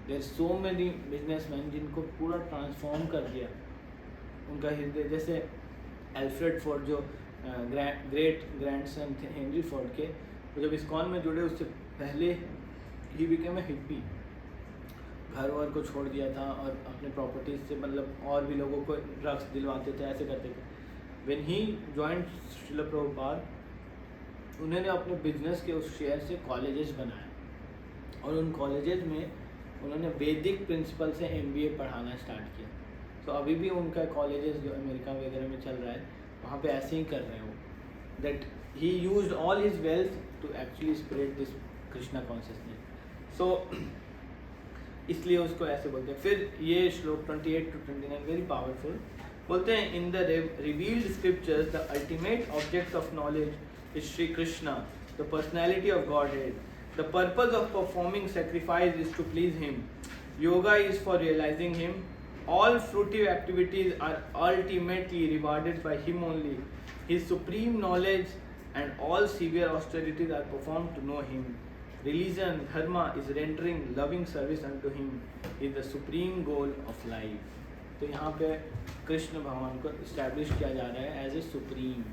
देयर सो मेनी बिजनेसमैन जिनको पूरा ट्रांसफॉर्म कर दिया उनका हृदय, जैसे एल्फ्रेड फोर्ड जो ग्रेट ग्रैंडसन थे हेनरी फोर्ड के, वो जब इस्कॉन में जुड़े उससे पहले ही बिकेम अ हिप्पी, घर वर को छोड़ दिया था और अपने प्रॉपर्टीज से मतलब और भी लोगों को ड्रग्स दिलवाते थे, ऐसे करते थे। When he joined Srila Prabhupada, उन्होंने अपने बिजनेस के उस शेयर से कॉलेजेस बनाए, और उन कॉलेजेस में उन्होंने वैदिक प्रिंसिपल से MBA पढ़ाना स्टार्ट किया। तो अभी भी उनका कॉलेजेस जो अमेरिका वगैरह में चल रहा है, वहाँ पे ऐसे ही कर रहे हैं वो, that he used all his wealth to actually spread this Krishna consciousness. So इसलिए उसको ऐसे बोलते हैं। फिर ये श्लोक 28 to 29 वेरी पावरफुल, बोलते हैं in the revealed scriptures the ultimate object of knowledge is Shri Krishna, the personality of godhead. The purpose of performing sacrifice is to please him. Yoga is for realizing him. All fruitive activities are ultimately rewarded by him only. His supreme knowledge and all severe austerities are performed to know him. Religion, dharma is rendering loving service unto him. He is the supreme goal of life. तो यहाँ पे कृष्ण भगवान को establish किया जा रहा है as a supreme,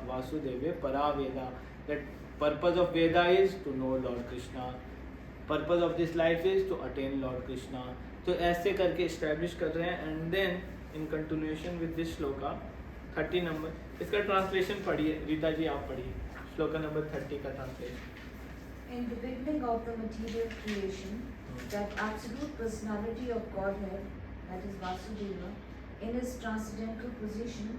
Vasudeva परा वेदा, that purpose of Veda is to know Lord Krishna, purpose of this life is to attain Lord Krishna. तो ऐसे करके इस्टेब्लिश कर रहे हैं। And then in continuation with this shloka 30 number, इसका ट्रांसलेशन पढ़िए रीता जी, आप पढ़िए श्लोका नंबर 30 का translation. In the beginning of the material creation, that absolute personality of Godhead, that is Vasudeva, in his transcendental position,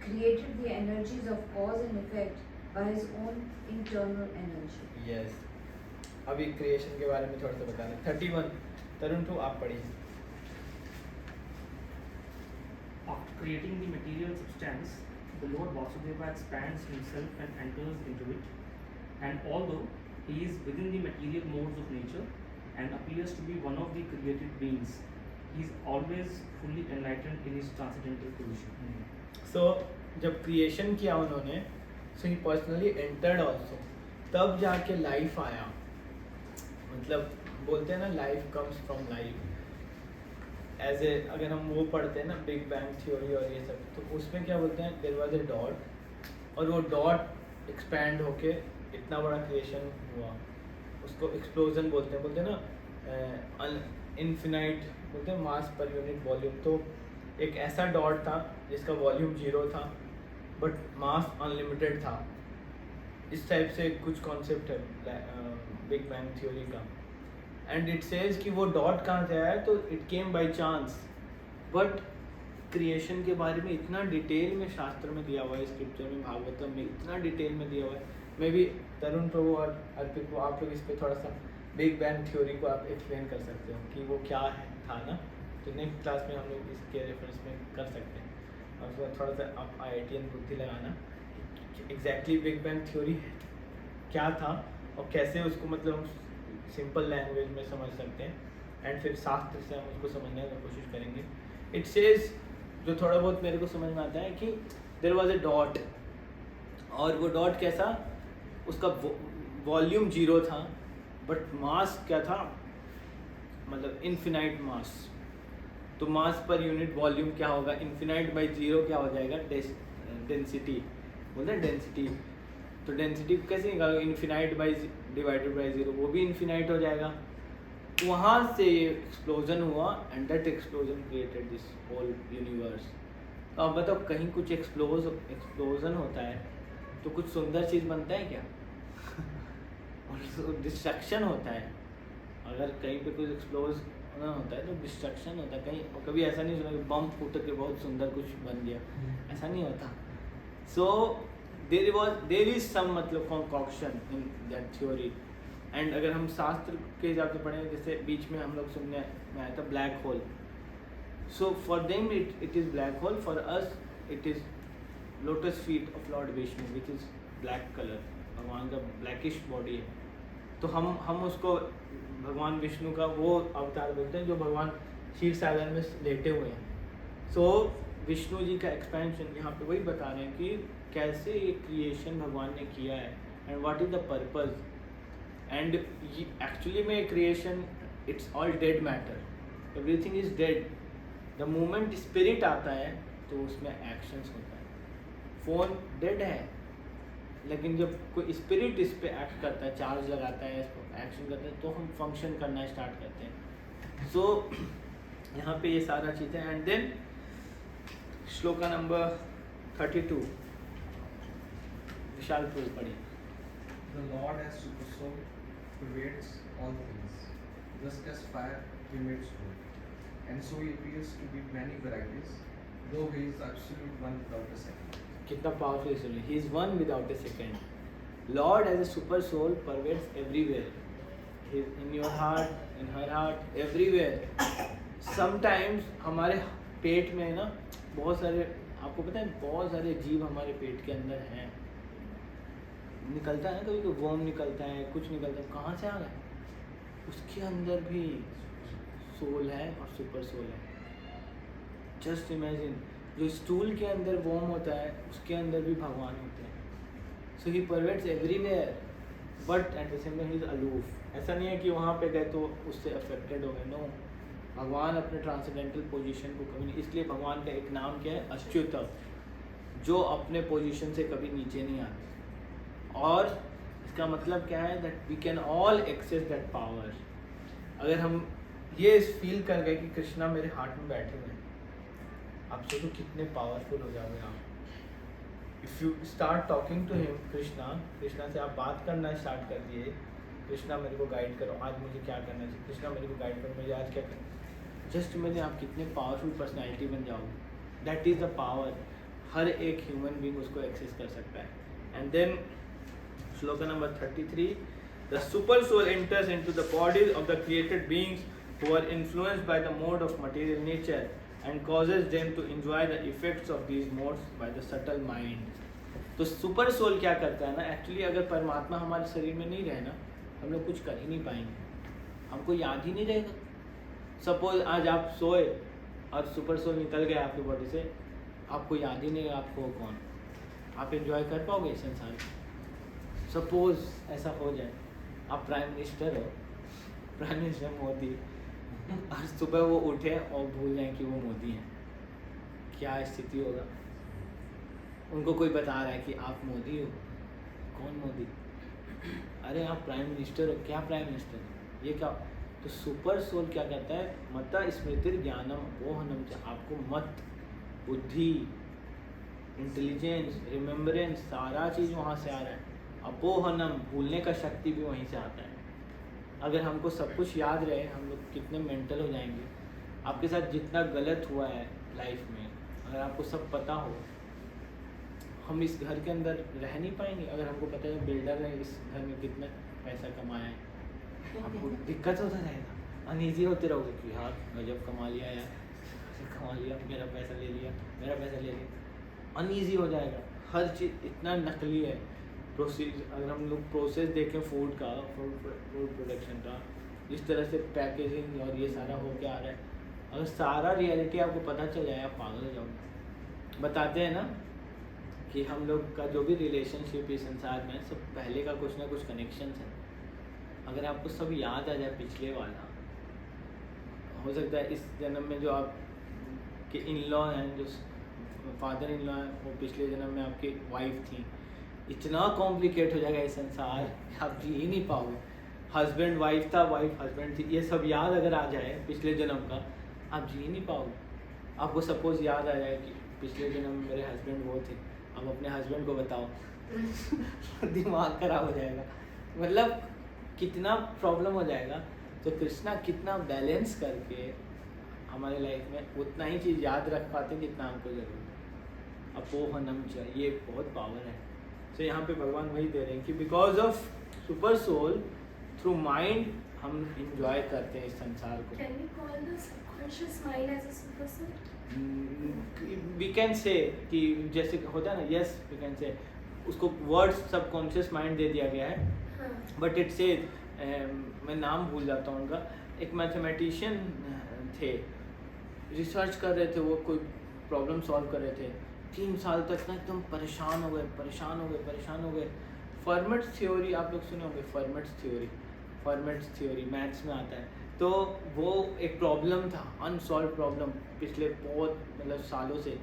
created the energies of cause and effect by his own internal energy. Yes. अभी creation के बारे में थोड़ा सा बता रहे। 31 तरुण to आप पढ़िए। After creating the material substance, the Lord Vasudeva expands himself and enters into it, and although he is within the material modes of nature and appears to be one of the created beings, he is always fully enlightened in his transcendental position. So जब creation किया उन्होंने, so he personally entered also, तब जाके life आया। मतलब बोलते हैं ना life comes from life. As a अगर हम वो पढ़ते हैं ना बिग बैंग थ्योरी और ये सब, तो उसमें क्या बोलते हैं, देयर वाज ए डॉट, और वो डॉट एक्सपैंड होके इतना बड़ा क्रिएशन हुआ, उसको एक्सप्लोजन बोलते हैं ना, इन्फिनाइट बोलते हैं मास पर यूनिट वॉल्यूम। तो एक ऐसा डॉट था जिसका वॉल्यूम 0 था बट मास अनलिमिटेड था। इस टाइप से कुछ कॉन्सेप्ट है बिग बैंग थ्योरी का। एंड इट सेज कि वो डॉट कहाँ से आया, तो it came by chance, but creation के बारे में इतना डिटेल में शास्त्र में दिया हुआ है, स्क्रिप्चर में, भागवतम में इतना डिटेल में दिया हुआ है। मे भी तरुण प्रभु और अर्पित को आप लोग इस पे थोड़ा सा बिग बैंग थ्योरी को आप एक्सप्लेन कर सकते हो कि वो क्या है था ना, तो नेक्स्ट क्लास में हम लोग इसके रेफरेंस में कर सकते हैं। और उसके बाद थोड़ा सा आप IITian बुद्धि लगाना एग्जैक्टली बिग बैंग थ्योरी क्या था और कैसे उसको मतलब सिंपल लैंग्वेज में समझ सकते हैं, एंड फिर शास्त्र से हम उसको समझने की कोशिश करेंगे। इट सेज, जो थोड़ा बहुत मेरे को समझ में आता है कि देयर वाज अ डॉट, और वो डॉट कैसा, उसका वॉल्यूम 0 था बट मास क्या था, मतलब इन्फिनाइट मास। तो मास पर यूनिट वॉल्यूम क्या होगा, इन्फिनाइट बाई 0 क्या हो जाएगा, डेंसिटी बोलते हैं डेंसिटी। तो डेंसिटी कैसे निकालोगे, इन्फिनाइट बाई डिवाइडेड बाई 0, वो भी इन्फिनाइट हो जाएगा। वहाँ से एक्सप्लोजन हुआ and that explosion created this whole universe. तो अब बताओ, कहीं कुछ एक्सप्लोजन होता है तो कुछ सुंदर चीज़ बनता है क्या? और डिस्ट्रक्शन होता है। अगर कहीं पे कुछ एक्सप्लोज होता है तो डिस्ट्रक्शन होता है कहीं, और कभी ऐसा नहीं सुना कि बम फूट के बहुत सुंदर कुछ बन गया, ऐसा नहीं होता। सो देयर इज सम मतलब concoction in that theory. And अगर हम शास्त्र के हिसाब से पढ़ें, जैसे बीच में हम लोग सुनने में आया था black hole. So for them it is black hole, for us it is lotus feet of Lord Vishnu which is black colour, भगवान का ब्लैकिश बॉडी है। तो हम उसको भगवान विष्णु का वो अवतार बोलते हैं जो भगवान क्षीर सागर में लेटे हुए हैं। सो विष्णु जी का एक्सपेंशन यहाँ पे वही बता रहे हैं कि कैसे ये क्रिएशन भगवान ने किया है and what is the purpose. And actually में creation it's all dead matter, everything is dead. The moment spirit आता है तो उसमें एक्शंस होता है। फ़ोन डेड है, लेकिन जब कोई स्पिरिट इस पे एक्ट करता है, चार्ज लगाता है, इस पर एक्शन करता है, तो हम फंक्शन करना स्टार्ट करते हैं। सो यहाँ पे ये सारा चीज़ें। एंड देन श्लोका नंबर 32 विशाल पुल पढ़ी। The Lord as super soul pervades all things, just as fire emits smoke, and so he appears to be many varieties, though he is absolute one without a second. कितना powerful है, he is one without a second. Lord as a super soul pervades everywhere, he is in your heart, in her heart, everywhere. Sometimes हमारे पेट में ना बहुत सारे, आपको पता है बहुत सारे जीव हमारे पेट के अंदर हैं। निकलता है ना कभी कोई वॉर्म निकलता है, कुछ निकलता है, कहाँ से आ गया? उसके अंदर भी सोल है और सुपर सोल है। जस्ट इमेजिन, जो स्टूल के अंदर वॉर्म होता है उसके अंदर भी भगवान होते हैं। So he pervades everywhere but at the same time he is aloof. ऐसा नहीं है कि वहाँ पे गए तो उससे अफेक्टेड हो गए, नो। भगवान अपने ट्रांसेंडेंटल पोजीशन को कभी नहीं, इसलिए भगवान का एक नाम क्या है, अच्युत, जो अपने पोजीशन से कभी नीचे नहीं आते। और इसका मतलब क्या है, that we can all access that power. अगर हम ये फील कर गए कि कृष्णा मेरे हार्ट में बैठे हुए हैं, आप सोचो कितने पावरफुल हो जाओगे आप। If you start talking to him, Krishna से आप बात करना स्टार्ट कर दिए, कृष्णा मेरे को गाइड करो, आज मुझे क्या करना चाहिए, कृष्णा मेरे को गाइड करो, मुझे आज क्या करना। जस्ट मैंने आप कितने पावरफुल पर्सनैलिटी बन जाओगे। दैट इज़ द पावर, हर एक ह्यूमन बींग उसको एक्सेस कर सकता है। And then shloka number 33, the super soul enters into the bodies of the created beings who are influenced by the mode of material nature and causes them to enjoy the effects of these modes by the subtle mind। तो super soul क्या करता है ना, actually अगर परमात्मा हमारे शरीर में नहीं रहे ना, हम लोग कुछ कर ही नहीं पाएंगे, हमको याद ही नहीं रहेगा। सपोज आज आप सोए और सुपर सोल निकल गया आपकी बॉडी से, आपको याद ही नहीं है आपको कौन, आप एंजॉय कर पाओगे इस संसार में? सपोज ऐसा हो जाए, आप प्राइम मिनिस्टर हो, प्राइम मिनिस्टर मोदी, और सुबह वो उठे और भूल जाएं कि वो मोदी हैं, क्या स्थिति होगा? उनको कोई बता रहा है कि आप मोदी हो, कौन मोदी? अरे आप प्राइम मिनिस्टर हो, क्या प्राइम मिनिस्टर हो, ये क्या? तो सुपर सोल क्या कहता है, मता स्मृति ज्ञानम अपोहनम, आपको मत, बुद्धि, इंटेलिजेंस, रिमेम्बरेंस, सारा चीज़ वहाँ से आ रहा है। अपोहनम, भूलने का शक्ति भी वहीं से आता है। अगर हमको सब कुछ याद रहे, हम लोग कितने मेंटल हो जाएंगे। आपके साथ जितना गलत हुआ है लाइफ में, अगर आपको सब पता हो, हम इस घर के अंदर रह नहीं पाएंगे। अगर हमको पता है बिल्डर ने इस घर में कितना पैसा कमाया है, आपको दिक्कत होता रहेगा, अनईजी होते रहोगे कि यार गजब कमा लिया यार, कमा लिया, मेरा पैसा ले लिया, मेरा पैसा ले लिया, अनईजी हो जाएगा। हर चीज़ इतना नकली है। अगर हम लोग प्रोसेस देखें फूड का, फूड प्रोडक्शन का, जिस तरह से पैकेजिंग और ये सारा हो के आ रहा है, अगर सारा रियलिटी आपको पता चल जाए आप पागल हो जाओगे। बताते हैं ना कि हम लोग का जो भी रिलेशनशिप इस संसार में सब पहले का कुछ ना कुछ कनेक्शन है। अगर आपको सब याद आ जाए पिछले वाला, हो सकता है इस जन्म में जो आप के इन लॉ हैं, जो फादर इन लॉ हैं, वो पिछले जन्म में आपकी वाइफ थी। इतना कॉम्प्लिकेट हो जाएगा ये संसार, आप जी ही नहीं पाओगे। हस्बैंड वाइफ था, वाइफ हस्बैंड थी, ये सब याद अगर आ जाए पिछले जन्म का, आप जी ही नहीं पाओगे। आपको सपोज याद आ जाए कि पिछले जन्म में मेरे हस्बैंड वो थे, अब अपने हस्बैंड को बताओ दिमाग खराब हो जाएगा। मतलब कितना प्रॉब्लम हो जाएगा। तो कृष्णा कितना बैलेंस करके हमारे लाइफ में उतना ही चीज़ याद रख पाते जितना हमको ज़रूरी है। अपोहनम च, ये बहुत पावर है। तो यहाँ पे भगवान वही दे रहे हैं कि because of super soul through mind हम इंजॉय करते हैं इस संसार को। Can we call the subconscious mind as a super soul? We can say कि जैसे होता है ना, यस वी कैन से, उसको वर्ड सबकॉन्शियस माइंड दे दिया गया है। हाँ. बट इट्स ए, मैं नाम भूल जाता हूँ उनका, एक मैथमेटिशियन थे, रिसर्च कर रहे थे, वो कोई प्रॉब्लम सॉल्व कर रहे थे। 3 साल तक ना एकदम परेशान हो गए। फर्मेट्स थ्योरी आप लोग सुने होंगे, फर्मेट्स थ्योरी मैथ्स में आता है। तो वो एक प्रॉब्लम था, अनसॉल्व प्रॉब्लम पिछले बहुत मतलब सालों से।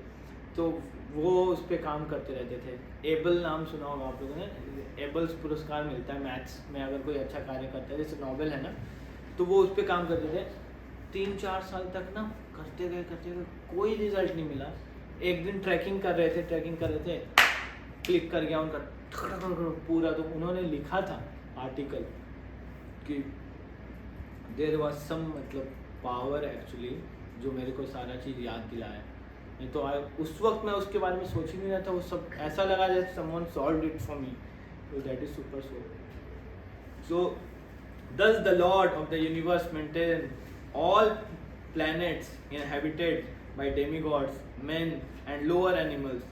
तो वो उस पर काम करते रहते थे। एबल नाम सुना होगा आप लोगों ने, एबल्स पुरस्कार मिलता है मैथ्स में अगर कोई अच्छा कार्य करता है, जैसे नोबेल है ना। तो वो उस पर काम करते थे 3-4 साल तक ना, करते गए कोई रिजल्ट नहीं मिला। एक दिन ट्रैकिंग कर रहे थे, क्लिक कर गया उनका पूरा। तो उन्होंने लिखा था आर्टिकल कि देयर वाज सम मतलब पावर एक्चुअली जो मेरे को सारा चीज़ याद दिलाया। नहीं तो उस वक्त मैं उसके बारे में सोच ही नहीं रहा था। वो सब ऐसा लगा जैसे someone solved it for me. So that is super soul. So thus the Lord of the universe maintain all planets inhabited by demigods, men and lower animals.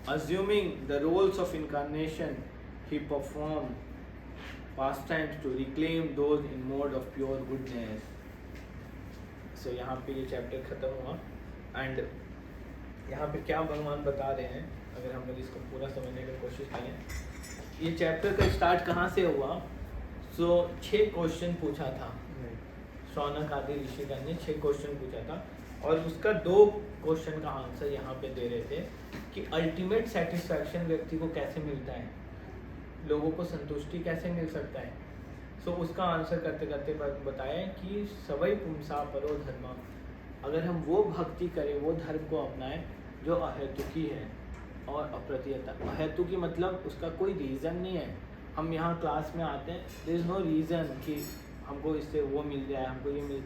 Assuming the roles of incarnation, he performed pastimes to reclaim those in mode of pure goodness. So यहाँ पे ये chapter ख़त्म हुआ। And यहाँ पे क्या भगवान बता रहे हैं, अगर हम लोग इसको पूरा समझने की कोशिश करें। ये चैप्टर का स्टार्ट कहाँ से हुआ? 6 क्वेश्चन पूछा था शौनक आदि ऋषिगण ने, 6 क्वेश्चन पूछा था। और उसका 2 क्वेश्चन का आंसर यहाँ पे दे रहे थे कि अल्टीमेट सेटिस्फैक्शन व्यक्ति को कैसे मिलता है, लोगों को संतुष्टि कैसे मिल सकता है। उसका आंसर करते करते बताया कि सवै पुंसा परो धर्मा, अगर हम वो भक्ति करें, वो धर्म को अपनाएं जो अहेतुकी है और अप्रतिहता। अहेतुकी मतलब उसका कोई रीज़न नहीं है। हम यहाँ क्लास में आते हैं, देयर इज़ नो रीज़न कि हमको इससे वो मिल जाए, हमको ये मिल,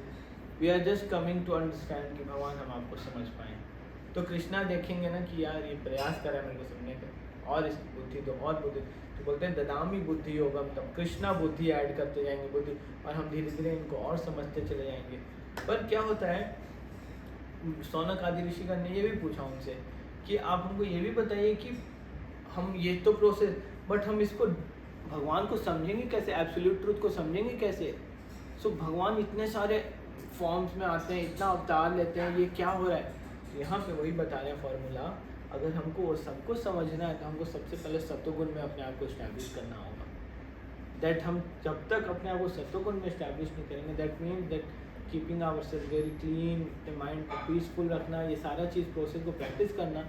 we are just coming to understand कि भगवान हम आपको समझ पाएँ। तो कृष्णा देखेंगे ना कि यार ये प्रयास करा मेरे को समझने का, और इस बुद्धि दो, और बुद्धि, तो बोलते हैं ददामी बुद्धि योगम, तब कृष्णा बुद्धि ऐड करते जाएंगे बुद्धि, और हम धीरे धीरे इनको और समझते चले जाएंगे। पर क्या होता है, शौनक आदि ऋषिगण ने ये भी पूछा उनसे कि आप हमको ये भी बताइए कि हम ये तो प्रोसेस, बट हम इसको भगवान को समझेंगे कैसे, एब्सोल्यूट ट्रूथ को समझेंगे कैसे। भगवान इतने सारे फॉर्म्स में आते हैं, इतना अवतार लेते हैं, ये क्या हो रहा है। यहाँ पे वही बता रहे हैं फॉर्मूला, अगर हमको वो सब कुछ समझना है तो हमको सबसे पहले सत्वगुण में अपने आप को इस्टेब्लिश करना होगा। दैट हम जब तक अपने आप को सत्वगुण में इस्टेब्लिश नहीं करेंगे, that means that keeping our self very clean, mind को पीसफुल रखना, ये सारा चीज़ प्रोसेस को प्रैक्टिस करना,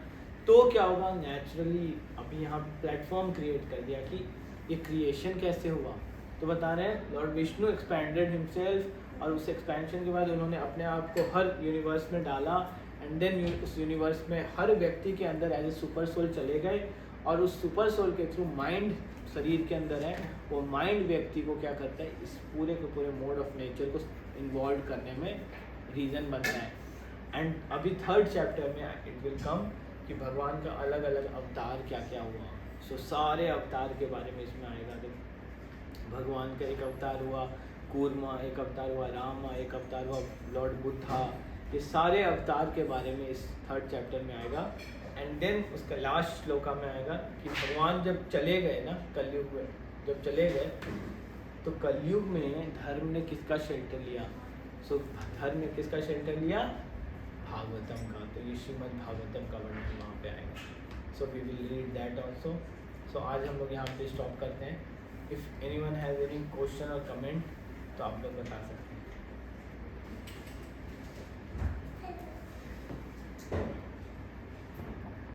तो क्या होगा नेचुरली। अभी यहाँ प्लेटफॉर्म क्रिएट कर दिया कि ये क्रिएशन कैसे हुआ। तो बता रहे हैं लॉर्ड विष्णु एक्सपैंडेड हिमसेल्फ, और उस एक्सपेंशन के बाद उन्होंने अपने आप को हर यूनिवर्स में डाला, एंड देन उस यूनिवर्स में हर व्यक्ति के अंदर एज ए सुपर सोल चले गए, और उस सुपर सोल के थ्रू माइंड शरीर के अंदर है, वो माइंड व्यक्ति को क्या करता है, इस पूरे के पूरे मोड ऑफ नेचर को इन्वॉल्व करने में रीज़न बनता है। एंड अभी थर्ड चैप्टर में इट विल कम कि भगवान का अलग अलग अवतार क्या क्या हुआ। सो सारे अवतार के बारे में इसमें आएगा। तो भगवान का एक अवतार हुआ कूर्मा, एक अवतार हुआ रामा, एक अवतार हुआ लॉर्ड बुद्धा। ये सारे अवतार के बारे में इस थर्ड चैप्टर में आएगा। एंड देन उसका लास्ट श्लोका में आएगा कि भगवान जब चले गए ना कलयुग में, जब चले गए तो कलयुग में धर्म ने किसका शेल्टर लिया? सो धर्म ने किसका शेल्टर लिया? भागवतम का। तो ये श्रीमद् भागवतम का वर्णन वहाँ पे आएगा। So we will read that also. So आज हम लोग यहाँ पे स्टॉप करते हैं। If anyone has any question और कमेंट तो आप लोग बता सकते हैं।